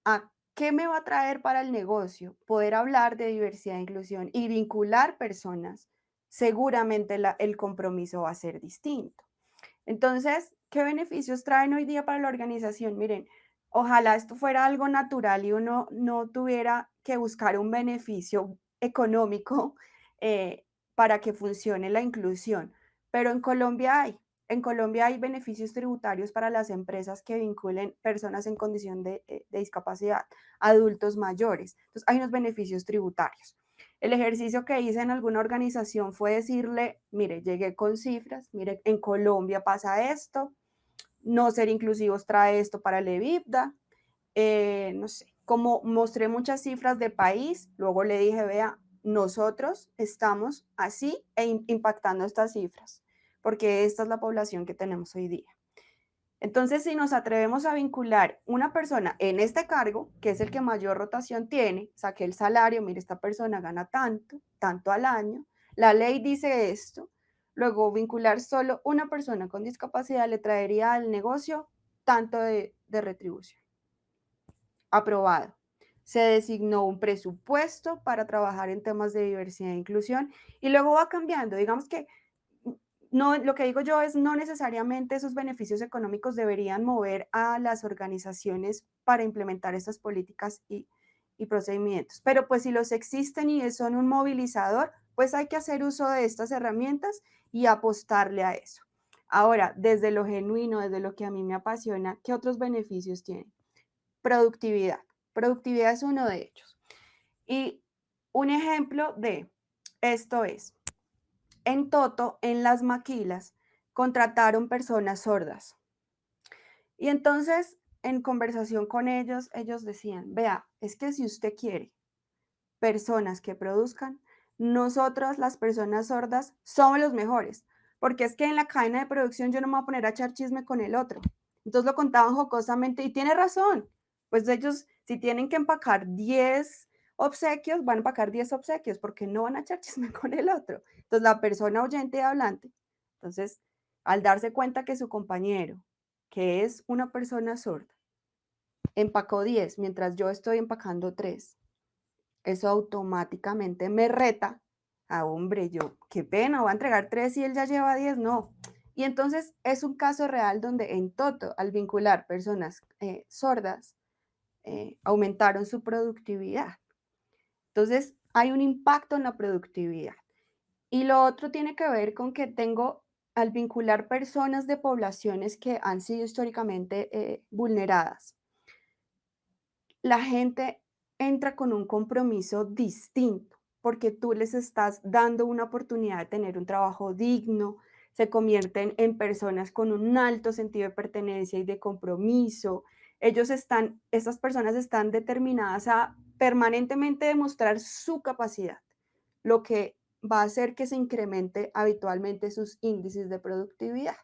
a qué me va a traer para el negocio, poder hablar de diversidad e inclusión y vincular personas, seguramente el compromiso va a ser distinto. Entonces, ¿qué beneficios traen hoy día para la organización? Miren, ojalá esto fuera algo natural y uno no tuviera que buscar un beneficio económico para que funcione la inclusión, pero en Colombia hay beneficios tributarios para las empresas que vinculen personas en condición de discapacidad, adultos mayores. Entonces, hay unos beneficios tributarios. El ejercicio que hice en alguna organización fue decirle, mire, llegué con cifras, mire, en Colombia pasa esto, no ser inclusivos trae esto para el EBITDA, no sé, como mostré muchas cifras de país, luego le dije, vea, nosotros estamos así impactando estas cifras, porque esta es la población que tenemos hoy día. Entonces, si nos atrevemos a vincular una persona en este cargo, que es el que mayor rotación tiene, saqué el salario, mire, esta persona gana tanto, tanto al año, la ley dice esto, luego vincular solo una persona con discapacidad le traería al negocio tanto de retribución. Aprobado. Se designó un presupuesto para trabajar en temas de diversidad e inclusión y luego va cambiando. Digamos que no, lo que digo yo es no necesariamente esos beneficios económicos deberían mover a las organizaciones para implementar estas políticas y procedimientos, pero pues si los existen y son un movilizador, pues hay que hacer uso de estas herramientas y apostarle a eso. Ahora, desde lo genuino, desde lo que a mí me apasiona, ¿qué otros beneficios tiene? Productividad. Productividad es uno de ellos. Y un ejemplo de esto es, en Toto, en las maquilas, contrataron personas sordas. Y entonces, en conversación con ellos, ellos decían, vea, es que si usted quiere personas que produzcan, nosotros las personas sordas somos los mejores, porque es que en la cadena de producción yo no me voy a poner a echar chisme con el otro. Entonces lo contaban jocosamente y tiene razón, pues ellos si tienen que empacar 10 obsequios, van a empacar 10 obsequios porque no van a echar chisme con el otro. Entonces la persona oyente y hablante, entonces al darse cuenta que su compañero, que es una persona sorda, empacó 10 mientras yo estoy empacando 3, eso automáticamente me reta a, hombre, yo, qué pena, voy a entregar 3 y él ya lleva 10, no. Y entonces es un caso real donde en Toto, al vincular personas sordas, aumentaron su productividad. Entonces hay un impacto en la productividad. Y lo otro tiene que ver con que tengo, al vincular personas de poblaciones que han sido históricamente vulneradas, la gente entra con un compromiso distinto, porque tú les estás dando una oportunidad de tener un trabajo digno, se convierten en personas con un alto sentido de pertenencia y de compromiso. Estas personas están determinadas a permanentemente demostrar su capacidad, lo que va a hacer que se incremente habitualmente sus índices de productividad.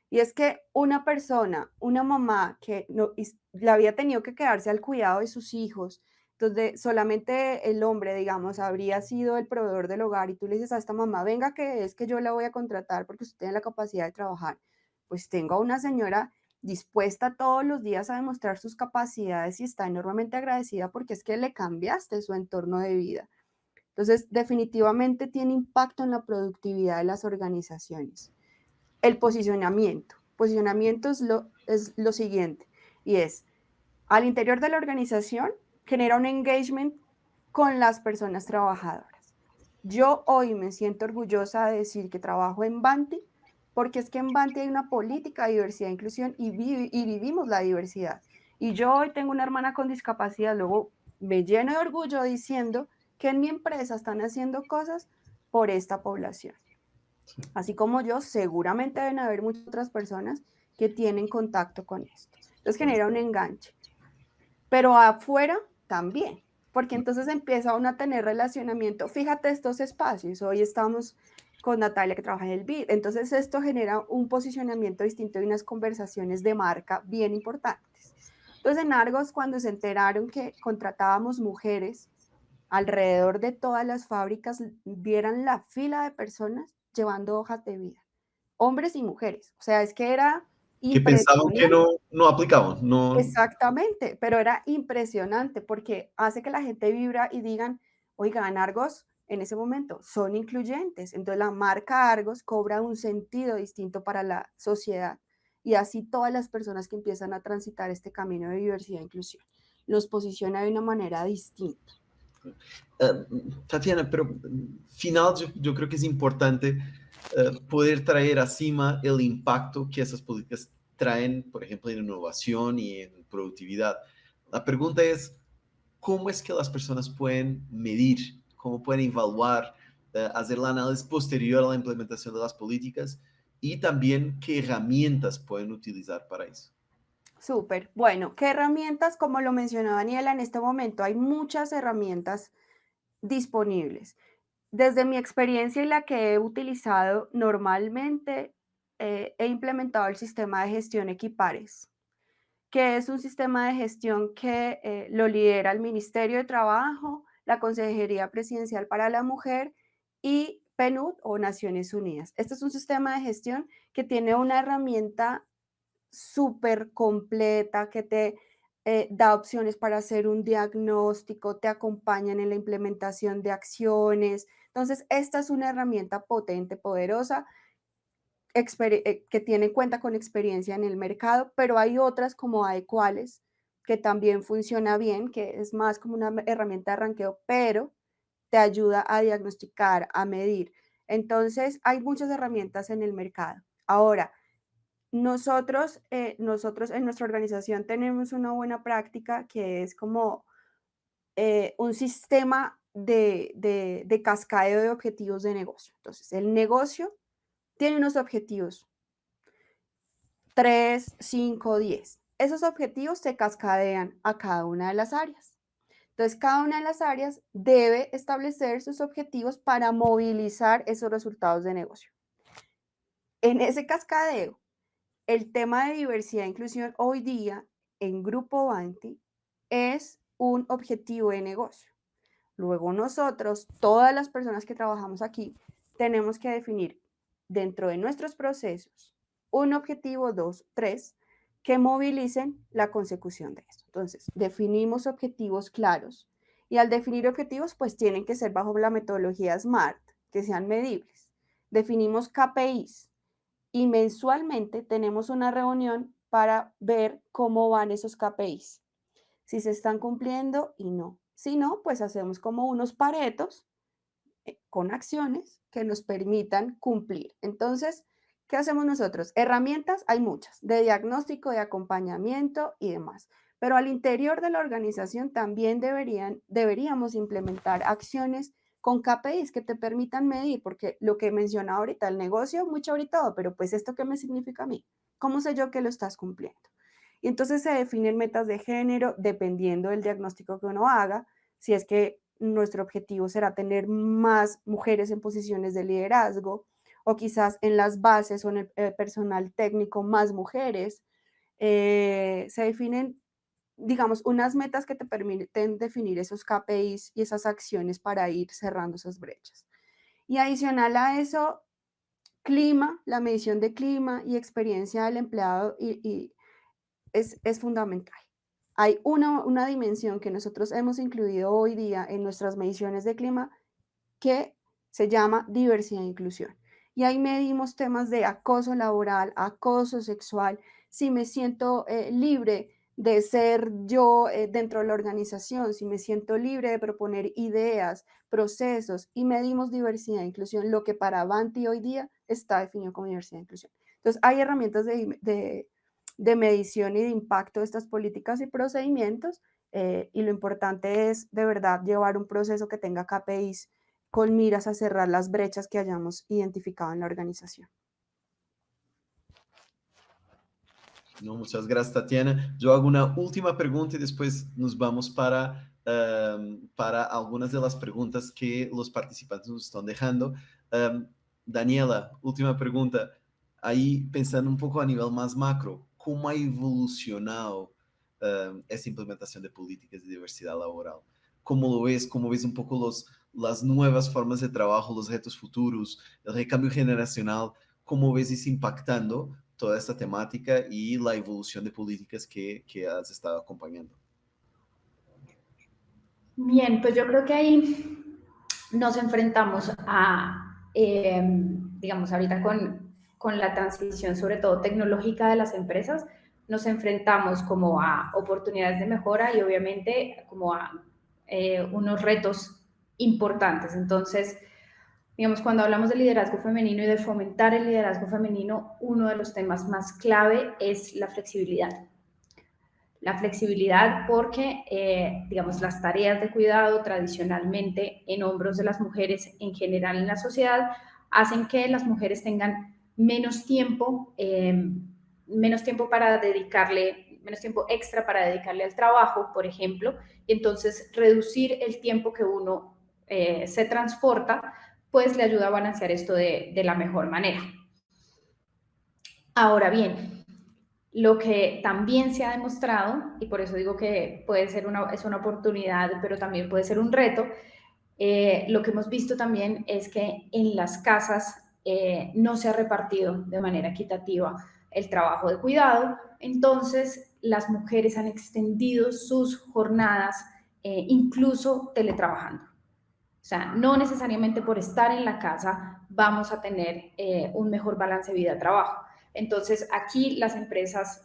Y es que una persona, una mamá que no, le había tenido que quedarse al cuidado de sus hijos, donde solamente el hombre, digamos, habría sido el proveedor del hogar y tú le dices a esta mamá, venga que es que yo la voy a contratar porque usted tiene la capacidad de trabajar, pues tengo a una señora dispuesta todos los días a demostrar sus capacidades y está enormemente agradecida porque es que le cambiaste su entorno de vida. Entonces, definitivamente tiene impacto en la productividad de las organizaciones. El posicionamiento. Posicionamiento es lo siguiente. y es, al interior de la organización, genera un engagement con las personas trabajadoras. Yo hoy me siento orgullosa de decir que trabajo en Banti, porque es que en Banti hay una política de diversidad e inclusión y vivimos la diversidad. Y yo hoy tengo una hermana con discapacidad, luego me lleno de orgullo diciendo que en mi empresa están haciendo cosas por esta población. Así como yo, seguramente deben haber muchas otras personas que tienen contacto con esto. Entonces genera un enganche. Pero afuera también, porque entonces empieza uno a tener relacionamiento. Fíjate estos espacios. Hoy estamos con Natalia que trabaja en el BID. Entonces esto genera un posicionamiento distinto y unas conversaciones de marca bien importantes. Entonces en Argos, cuando se enteraron que contratábamos mujeres, alrededor de todas las fábricas vieran la fila de personas llevando hojas de vida, hombres y mujeres. O sea, es que era Que pensaban que impresionante. no aplicaban, no. Exactamente, pero era impresionante porque hace que la gente vibra y digan, oigan, Argos en ese momento son incluyentes. Entonces la marca Argos cobra un sentido distinto para la sociedad y así todas las personas que empiezan a transitar este camino de diversidad e inclusión los posiciona de una manera distinta. Tatiana, pero final yo creo que es importante poder traer acima el impacto que esas políticas traen, por ejemplo, en innovación y en productividad. La pregunta es, ¿cómo es que las personas pueden medir, cómo pueden evaluar, hacer el análisis posterior a la implementación de las políticas y también qué herramientas pueden utilizar para eso? Súper. Bueno, ¿qué herramientas? Como lo mencionó Daniela, en este momento hay muchas herramientas disponibles. Desde mi experiencia y la que he utilizado normalmente, he implementado el sistema de gestión Equipares, que es un sistema de gestión que lo lidera el Ministerio de Trabajo, la Consejería Presidencial para la Mujer y PNUD o Naciones Unidas. Este es un sistema de gestión que tiene una herramienta súper completa, que te da opciones para hacer un diagnóstico, te acompañan en la implementación de acciones. Entonces, esta es una herramienta potente, poderosa, que tiene en cuenta con experiencia en el mercado, pero hay otras como Adecuales, que también funciona bien, que es más como una herramienta de ranqueo, pero te ayuda a diagnosticar, a medir. Entonces, hay muchas herramientas en el mercado. Ahora, nosotros en nuestra organización tenemos una buena práctica que es como un sistema de cascadeo de objetivos de negocio. Entonces, el negocio tiene unos objetivos, 3, 5, 10. Esos objetivos se cascadean a cada una de las áreas. Entonces, cada una de las áreas debe establecer sus objetivos para movilizar esos resultados de negocio. En ese cascadeo, el tema de diversidad e inclusión hoy día en Grupo Banti es un objetivo de negocio. Luego nosotros, todas las personas que trabajamos aquí, tenemos que definir dentro de nuestros procesos un objetivo, 2, 3, que movilicen la consecución de esto. Entonces, definimos objetivos claros y al definir objetivos, pues tienen que ser bajo la metodología SMART, que sean medibles. Definimos KPIs, y mensualmente tenemos una reunión para ver cómo van esos KPIs, si se están cumpliendo y no. Si no, pues hacemos como unos paretos con acciones que nos permitan cumplir. Entonces, ¿qué hacemos nosotros? Herramientas hay muchas, de diagnóstico, de acompañamiento y demás. Pero al interior de la organización también deberíamos implementar acciones con KPIs que te permitan medir, porque lo que mencionaba ahorita, el negocio, mucho ahorita, pero pues esto qué me significa a mí, ¿cómo sé yo que lo estás cumpliendo? Y entonces se definen metas de género dependiendo del diagnóstico que uno haga, si es que nuestro objetivo será tener más mujeres en posiciones de liderazgo o quizás en las bases o en el personal técnico más mujeres. Se definen, digamos, unas metas que te permiten definir esos KPIs y esas acciones para ir cerrando esas brechas. Y adicional a eso, clima, la medición de clima y experiencia del empleado es fundamental. Hay una dimensión que nosotros hemos incluido hoy día en nuestras mediciones de clima que se llama diversidad e inclusión. Y ahí medimos temas de acoso laboral, acoso sexual, si me siento libre de ser yo dentro de la organización, si me siento libre de proponer ideas, procesos y medimos diversidad e inclusión, lo que para Avanti hoy día está definido como diversidad e inclusión. Entonces, hay herramientas de medición y de impacto de estas políticas y procedimientos, y lo importante es de verdad llevar un proceso que tenga KPIs con miras a cerrar las brechas que hayamos identificado en la organización. No, muchas gracias, Tatiana. Yo hago una última pregunta y después nos vamos para algunas de las preguntas que los participantes nos están dejando. Daniela, última pregunta. Ahí pensando un poco a nivel más macro, ¿cómo ha evolucionado esta implementación de políticas de diversidad laboral? ¿Cómo lo ves? ¿Cómo ves un poco las nuevas formas de trabajo, los retos futuros, el recambio generacional? ¿Cómo ves eso impactando toda esta temática y la evolución de políticas que has estado acompañando? Bien, pues yo creo que ahí nos enfrentamos a, digamos, ahorita con la transición, sobre todo tecnológica de las empresas, nos enfrentamos como a oportunidades de mejora y obviamente como a unos retos importantes. Entonces, digamos, cuando hablamos de liderazgo femenino y de fomentar el liderazgo femenino, uno de los temas más clave es la flexibilidad. La flexibilidad porque, digamos, las tareas de cuidado tradicionalmente en hombros de las mujeres en general en la sociedad hacen que las mujeres tengan menos tiempo para dedicarle, menos tiempo extra para dedicarle al trabajo, por ejemplo, y entonces reducir el tiempo que uno se transporta, pues le ayuda a balancear esto de la mejor manera. Ahora bien, lo que también se ha demostrado, y por eso digo que puede ser es una oportunidad, pero también puede ser un reto, lo que hemos visto también es que en las casas no se ha repartido de manera equitativa el trabajo de cuidado, entonces las mujeres han extendido sus jornadas, incluso teletrabajando. O sea, no necesariamente por estar en la casa vamos a tener un mejor balance vida-trabajo. Entonces, aquí las empresas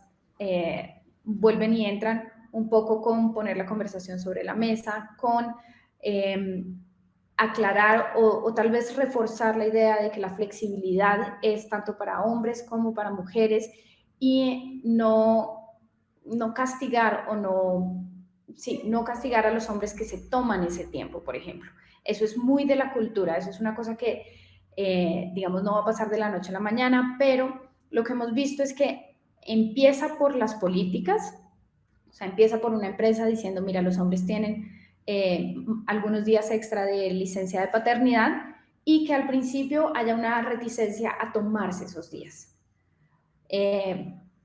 vuelven y entran un poco con poner la conversación sobre la mesa, con aclarar o tal vez reforzar la idea de que la flexibilidad es tanto para hombres como para mujeres y no castigar o no castigar a los hombres que se toman ese tiempo, por ejemplo. Eso es muy de la cultura, eso es una cosa que, digamos, no va a pasar de la noche a la mañana, pero lo que hemos visto es que empieza por las políticas, o sea, empieza por una empresa diciendo, mira, los hombres tienen algunos días extra de licencia de paternidad y que al principio haya una reticencia a tomarse esos días.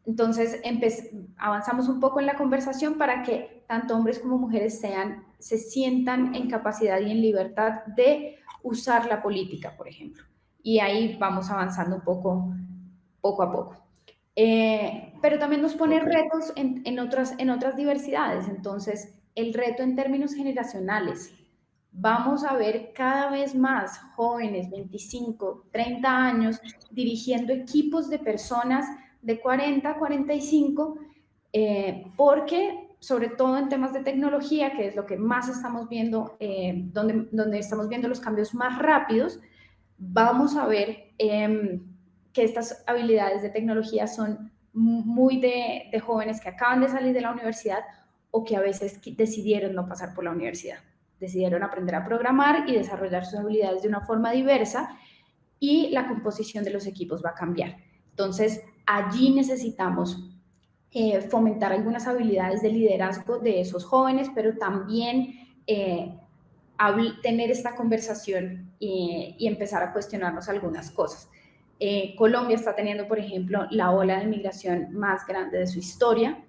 Entonces avanzamos un poco en la conversación para que tanto hombres como mujeres se sientan en capacidad y en libertad de usar la política, por ejemplo. Y ahí vamos avanzando un poco a poco. Pero también nos pone retos en otras diversidades. Entonces, el reto en términos generacionales. Vamos a ver cada vez más jóvenes, 25, 30 años, dirigiendo equipos de personas de 40, 45, porque sobre todo en temas de tecnología, que es lo que más estamos viendo, donde estamos viendo los cambios más rápidos, vamos a ver que estas habilidades de tecnología son muy de jóvenes que acaban de salir de la universidad o que a veces decidieron no pasar por la universidad. Decidieron aprender a programar y desarrollar sus habilidades de una forma diversa y la composición de los equipos va a cambiar. Entonces, allí necesitamos fomentar algunas habilidades de liderazgo de esos jóvenes, pero también tener esta conversación y empezar a cuestionarnos algunas cosas. Colombia está teniendo, por ejemplo, la ola de migración más grande de su historia.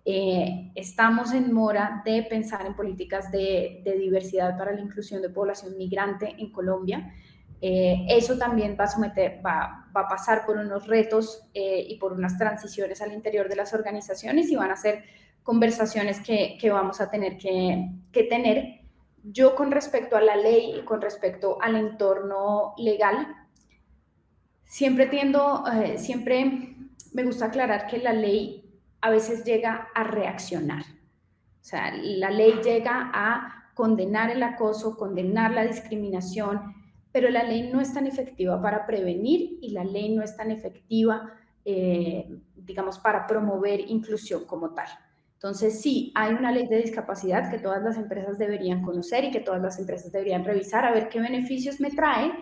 Estamos en mora de pensar en políticas de diversidad para la inclusión de población migrante en Colombia. Eso también va a pasar por unos retos y por unas transiciones al interior de las organizaciones y van a ser conversaciones que vamos a tener que tener. Yo con respecto a la ley y con respecto al entorno legal, siempre me gusta aclarar que la ley a veces llega a reaccionar. O sea, la ley llega a condenar el acoso, condenar la discriminación, pero la ley no es tan efectiva para prevenir y la ley no es tan efectiva, digamos, para promover inclusión como tal. Entonces, sí, hay una ley de discapacidad que todas las empresas deberían conocer y que todas las empresas deberían revisar a ver qué beneficios me trae,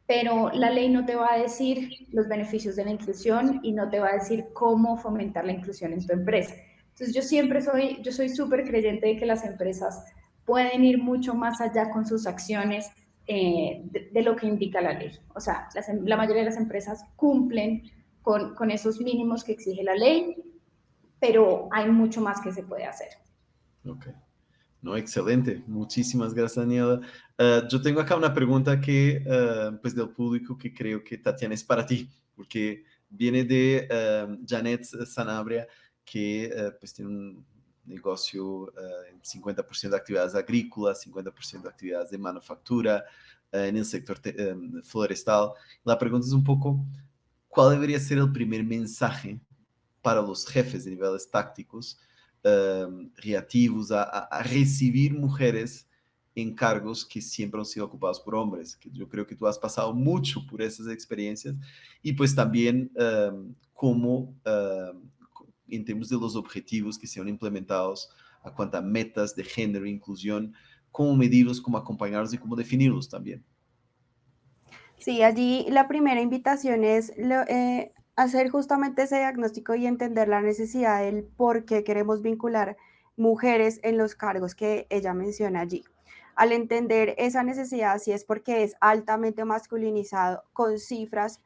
pero la ley no te va a decir los beneficios de la inclusión y no te va a decir cómo fomentar la inclusión en tu empresa. Entonces yo soy súper creyente de que las empresas pueden ir mucho más allá con sus acciones de lo que indica la ley. O sea, la mayoría de las empresas cumplen con esos mínimos que exige la ley, pero hay mucho más que se puede hacer. Ok. No, excelente. Muchísimas gracias, Daniela. Yo tengo acá una pregunta que, pues del público que creo que, Tatiana, es para ti, porque viene de Janet Sanabria, que pues tiene un negocio en 50% de actividades agrícolas, 50% de actividades de manufactura, en el sector florestal. La pregunta es un poco, ¿cuál debería ser el primer mensaje para los jefes de niveles tácticos reactivos a recibir mujeres en cargos que siempre han sido ocupados por hombres? Que yo creo que tú has pasado mucho por esas experiencias y pues también cómo en términos de los objetivos que sean implementados a cuanto a metas de género e inclusión, cómo medirlos, cómo acompañarlos y cómo definirlos también. Sí, allí la primera invitación es hacer justamente ese diagnóstico y entender la necesidad del por qué queremos vincular mujeres en los cargos que ella menciona allí. Al entender esa necesidad, si es porque es altamente masculinizado, con cifras,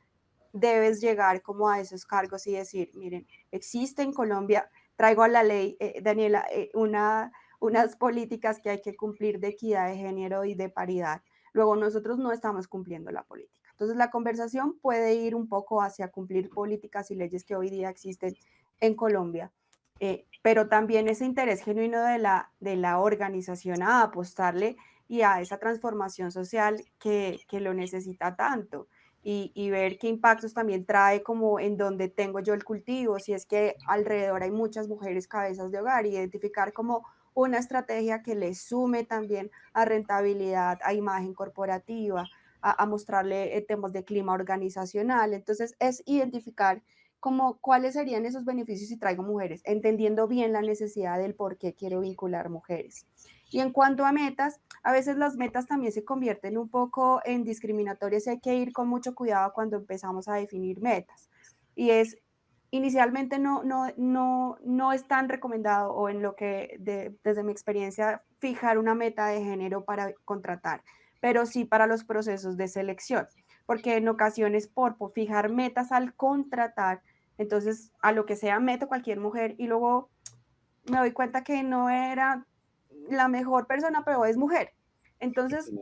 debes llegar como a esos cargos y decir, miren, existe en Colombia, traigo a la ley, Daniela, unas políticas que hay que cumplir de equidad de género y de paridad. Luego nosotros no estamos cumpliendo la política. Entonces la conversación puede ir un poco hacia cumplir políticas y leyes que hoy día existen en Colombia, pero también ese interés genuino de la organización a apostarle y a esa transformación social que lo necesita tanto. Y ver qué impactos también trae como en donde tengo yo el cultivo, si es que alrededor hay muchas mujeres cabezas de hogar, identificar como una estrategia que le sume también a rentabilidad, a imagen corporativa, a mostrarle temas de clima organizacional. Entonces, es identificar como cuáles serían esos beneficios si traigo mujeres, entendiendo bien la necesidad del por qué quiero vincular mujeres. Y en cuanto a metas, a veces las metas también se convierten un poco en discriminatorias y hay que ir con mucho cuidado cuando empezamos a definir metas. Y es, inicialmente no es tan recomendado o en lo que desde mi experiencia fijar una meta de género para contratar, pero sí para los procesos de selección, porque en ocasiones por fijar metas al contratar, entonces a lo que sea meto cualquier mujer y luego me doy cuenta que no era la mejor persona, pero es mujer. Entonces,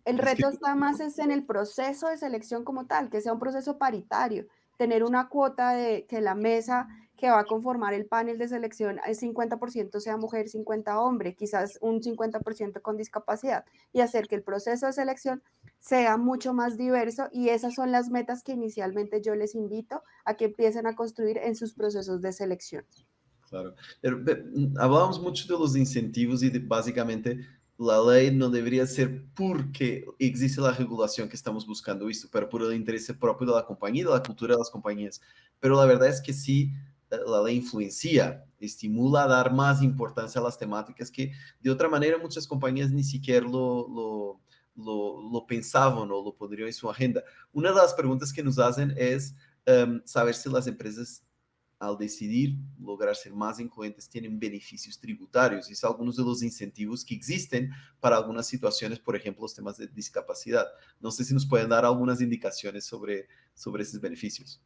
el Es que reto está más es en el proceso de selección como tal, que sea un proceso paritario, tener una cuota de que la mesa que va a conformar el panel de selección el 50% sea mujer, 50 hombre, quizás un 50% con discapacidad, y hacer que el proceso de selección sea mucho más diverso, y esas son las metas que inicialmente yo les invito a que empiecen a construir en sus procesos de selección. claro. Hablábamos mucho de los incentivos y de, básicamente la ley no debería ser porque existe la regulación que estamos buscando esto, pero por el interés propio de la compañía, de la cultura de las compañías. Pero la verdad es que sí, la ley influencia, estimula a dar más importancia a las temáticas que de otra manera muchas compañías ni siquiera lo pensaban o lo pondrían en su agenda. Una de las preguntas que nos hacen es saber si las empresas al decidir lograr ser más incluyentes, tienen beneficios tributarios. Y es algunos de los incentivos que existen para algunas situaciones, por ejemplo, los temas de discapacidad. No sé si nos pueden dar algunas indicaciones sobre esos beneficios.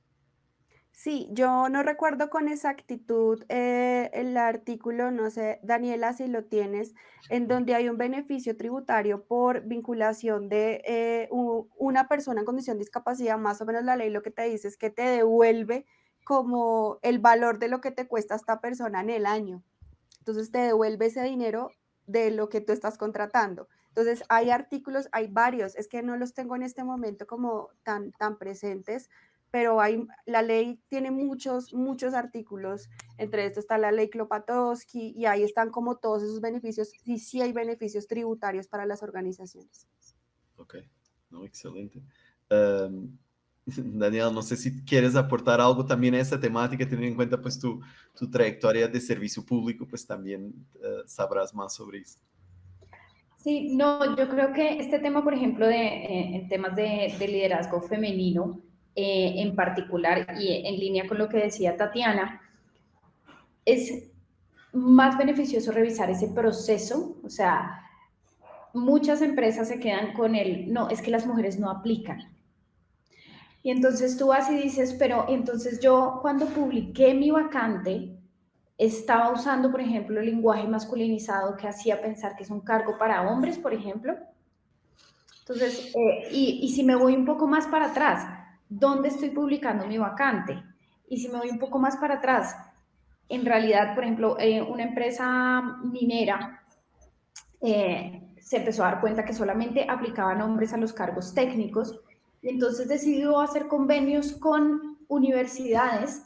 Sí, yo no recuerdo con exactitud el artículo, no sé, Daniela, si lo tienes, en donde hay un beneficio tributario por vinculación de una persona en condición de discapacidad, más o menos la ley lo que te dice es que te devuelve como el valor de lo que te cuesta esta persona en el año. Entonces te devuelve ese dinero de lo que tú estás contratando. Entonces hay artículos, hay varios, es que no los tengo en este momento como tan presentes, pero la ley tiene muchos artículos, entre estos está la ley Klopatowski, y ahí están como todos esos beneficios, y sí hay beneficios tributarios para las organizaciones. Ok, no, excelente. Daniel, no sé si quieres aportar algo también a esta temática, teniendo en cuenta pues tu trayectoria de servicio público, pues también sabrás más sobre eso. Sí, no, yo creo que este tema, por ejemplo, en temas de liderazgo femenino, en particular, y en línea con lo que decía Tatiana, es más beneficioso revisar ese proceso. O sea, muchas empresas se quedan con no, es que las mujeres no aplican. Y entonces tú vas y dices, pero entonces yo cuando publiqué mi vacante, estaba usando, por ejemplo, el lenguaje masculinizado que hacía pensar que es un cargo para hombres, por ejemplo. Entonces, y si me voy un poco más para atrás, ¿dónde estoy publicando mi vacante? Y si me voy un poco más para atrás, en realidad, por ejemplo, una empresa minera se empezó a dar cuenta que solamente aplicaban hombres a los cargos técnicos, y entonces decidió hacer convenios con universidades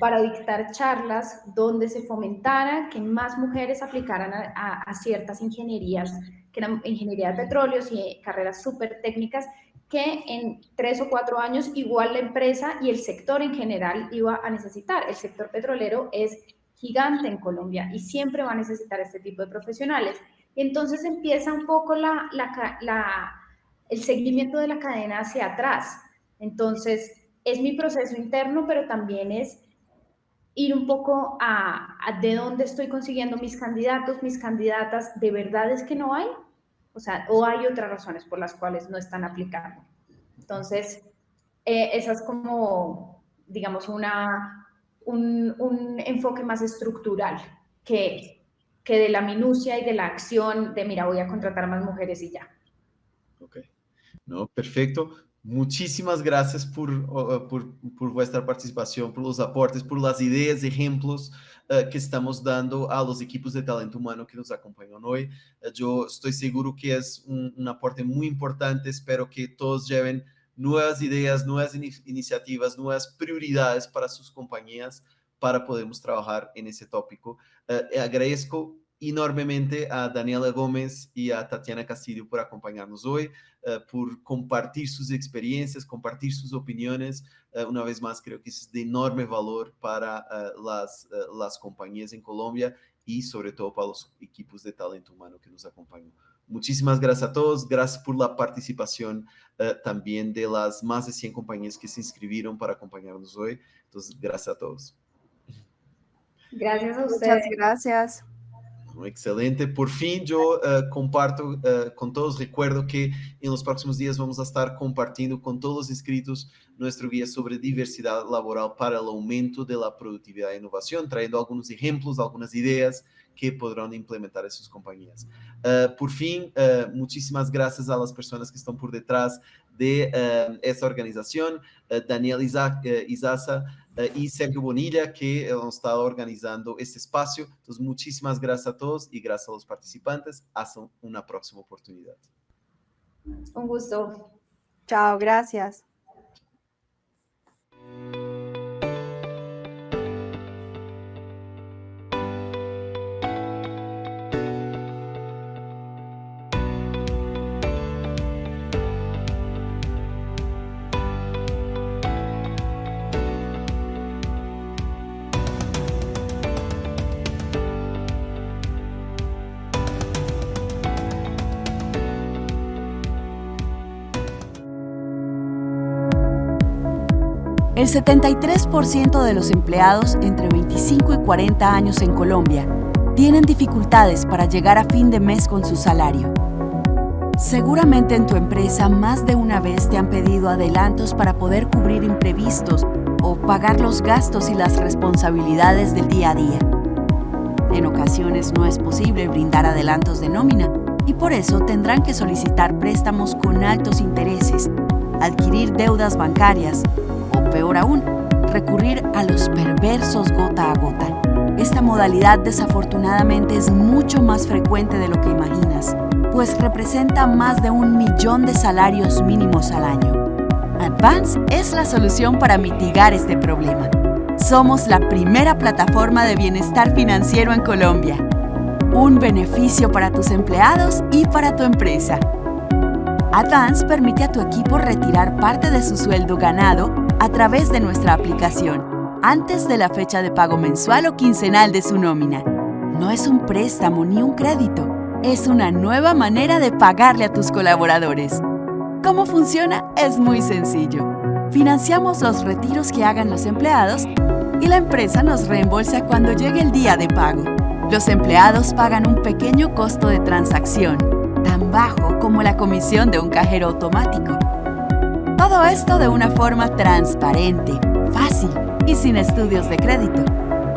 para dictar charlas donde se fomentara que más mujeres aplicaran a ciertas ingenierías, que eran ingeniería de petróleos y carreras súper técnicas, que en 3 o 4 años igual la empresa y el sector en general iba a necesitar. El sector petrolero es gigante en Colombia y siempre va a necesitar este tipo de profesionales. Y entonces empieza un poco el seguimiento de la cadena hacia atrás. Entonces, es mi proceso interno, pero también es ir un poco a de dónde estoy consiguiendo mis candidatos, mis candidatas. ¿De verdad es que no hay? O sea, o hay otras razones por las cuales no están aplicando. Entonces, esa es como, digamos, un enfoque más estructural que de la minucia y de la acción de, mira, voy a contratar más mujeres y ya. Ok, no, perfecto. Muchísimas gracias por vuestra participación, por los aportes, por las ideas, ejemplos que estamos dando a los equipos de talento humano que nos acompañan hoy. Yo estoy seguro que es un aporte muy importante. Espero que todos lleven nuevas ideas, nuevas iniciativas, nuevas prioridades para sus compañías para podermos trabajar en ese tópico. Agradezco enormemente a Daniela Gómez y a Tatiana Castillo por acompañarnos hoy, por compartir sus experiencias, compartir sus opiniones. Una vez más, creo que es de enorme valor para las compañías en Colombia y sobre todo para los equipos de talento humano que nos acompañan. Muchísimas gracias a todos. Gracias por la participación también de las más de 100 compañías que se inscribieron para acompañarnos hoy. Entonces, gracias a todos. Gracias a ustedes. Muchas gracias. Excelente. Por fin yo comparto con todos, recuerdo que en los próximos días vamos a estar compartiendo con todos los inscritos nuestro guía sobre diversidad laboral para el aumento de la productividad e innovación, trayendo algunos ejemplos, algunas ideas que podrán implementar en sus compañías. Por fin, muchísimas gracias a las personas que están por detrás de esta organización, Daniel Izaza y Sergio Bonilla, que han estado organizando este espacio. Entonces, muchísimas gracias a todos y gracias a los participantes. Hasta una próxima oportunidad. Un gusto. Chao, gracias. El 73% de los empleados entre 25 y 40 años en Colombia tienen dificultades para llegar a fin de mes con su salario. Seguramente en tu empresa más de una vez te han pedido adelantos para poder cubrir imprevistos o pagar los gastos y las responsabilidades del día a día. En ocasiones no es posible brindar adelantos de nómina y por eso tendrán que solicitar préstamos con altos intereses, adquirir deudas bancarias o, peor aún, recurrir a los perversos gota a gota. Esta modalidad desafortunadamente es mucho más frecuente de lo que imaginas, pues representa más de 1 millón de salarios mínimos al año. Advance es la solución para mitigar este problema. Somos la primera plataforma de bienestar financiero en Colombia. Un beneficio para tus empleados y para tu empresa. Advance permite a tu equipo retirar parte de su sueldo ganado a través de nuestra aplicación, antes de la fecha de pago mensual o quincenal de su nómina. No es un préstamo ni un crédito, es una nueva manera de pagarle a tus colaboradores. ¿Cómo funciona? Es muy sencillo. Financiamos los retiros que hagan los empleados y la empresa nos reembolsa cuando llegue el día de pago. Los empleados pagan un pequeño costo de transacción, tan bajo como la comisión de un cajero automático. Todo esto de una forma transparente, fácil y sin estudios de crédito.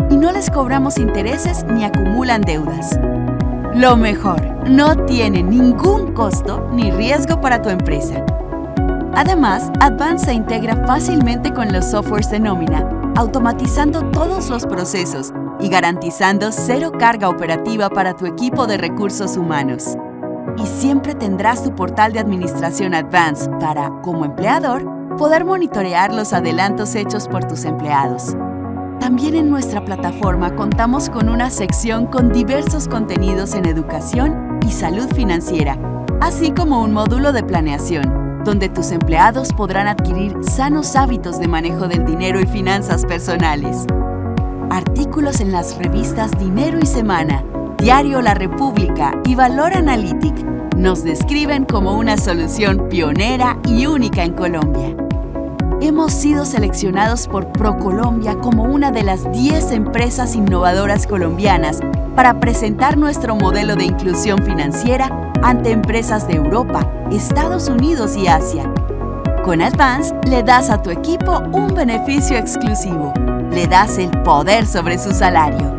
Y no les cobramos intereses ni acumulan deudas. Lo mejor, no tiene ningún costo ni riesgo para tu empresa. Además, Advance se integra fácilmente con los softwares de nómina, automatizando todos los procesos y garantizando cero carga operativa para tu equipo de recursos humanos. Y siempre tendrás tu portal de administración Advance para, como empleador, poder monitorear los adelantos hechos por tus empleados. También en nuestra plataforma contamos con una sección con diversos contenidos en educación y salud financiera, así como un módulo de planeación, donde tus empleados podrán adquirir sanos hábitos de manejo del dinero y finanzas personales. Artículos en las revistas Dinero y Semana, Diario La República y Valor Analytic nos describen como una solución pionera y única en Colombia. Hemos sido seleccionados por ProColombia como una de las 10 empresas innovadoras colombianas para presentar nuestro modelo de inclusión financiera ante empresas de Europa, Estados Unidos y Asia. Con Advance le das a tu equipo un beneficio exclusivo. Le das el poder sobre su salario.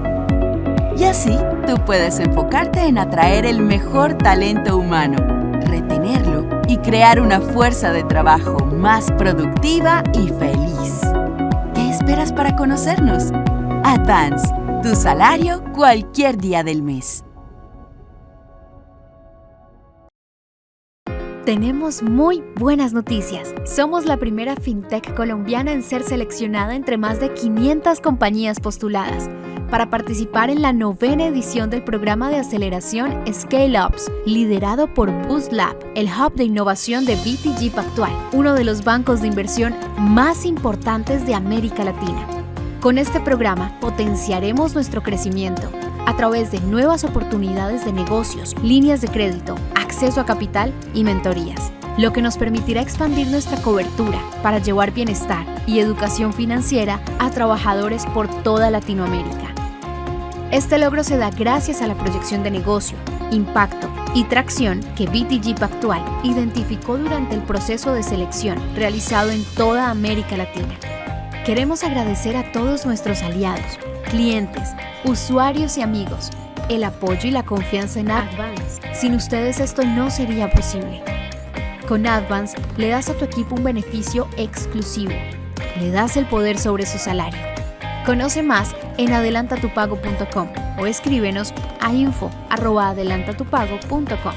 Y así, tú puedes enfocarte en atraer el mejor talento humano, retenerlo y crear una fuerza de trabajo más productiva y feliz. ¿Qué esperas para conocernos? Advance, tu salario cualquier día del mes. Tenemos muy buenas noticias. Somos la primera fintech colombiana en ser seleccionada entre más de 500 compañías postuladas para participar en la 9ª edición del programa de aceleración Scale Ups, liderado por Boost Lab, el hub de innovación de BTG Pactual, uno de los bancos de inversión más importantes de América Latina. Con este programa potenciaremos nuestro crecimiento a través de nuevas oportunidades de negocios, líneas de crédito, acceso a capital y mentorías, lo que nos permitirá expandir nuestra cobertura para llevar bienestar y educación financiera a trabajadores por toda Latinoamérica. Este logro se da gracias a la proyección de negocio, impacto y tracción que BTG Pactual identificó durante el proceso de selección realizado en toda América Latina. Queremos agradecer a todos nuestros aliados, clientes, usuarios y amigos, el apoyo y la confianza en Advance. Sin ustedes esto no sería posible. Con Advance le das a tu equipo un beneficio exclusivo. Le das el poder sobre su salario. Conoce más en adelantatupago.com o escríbenos a info@adelantatupago.com.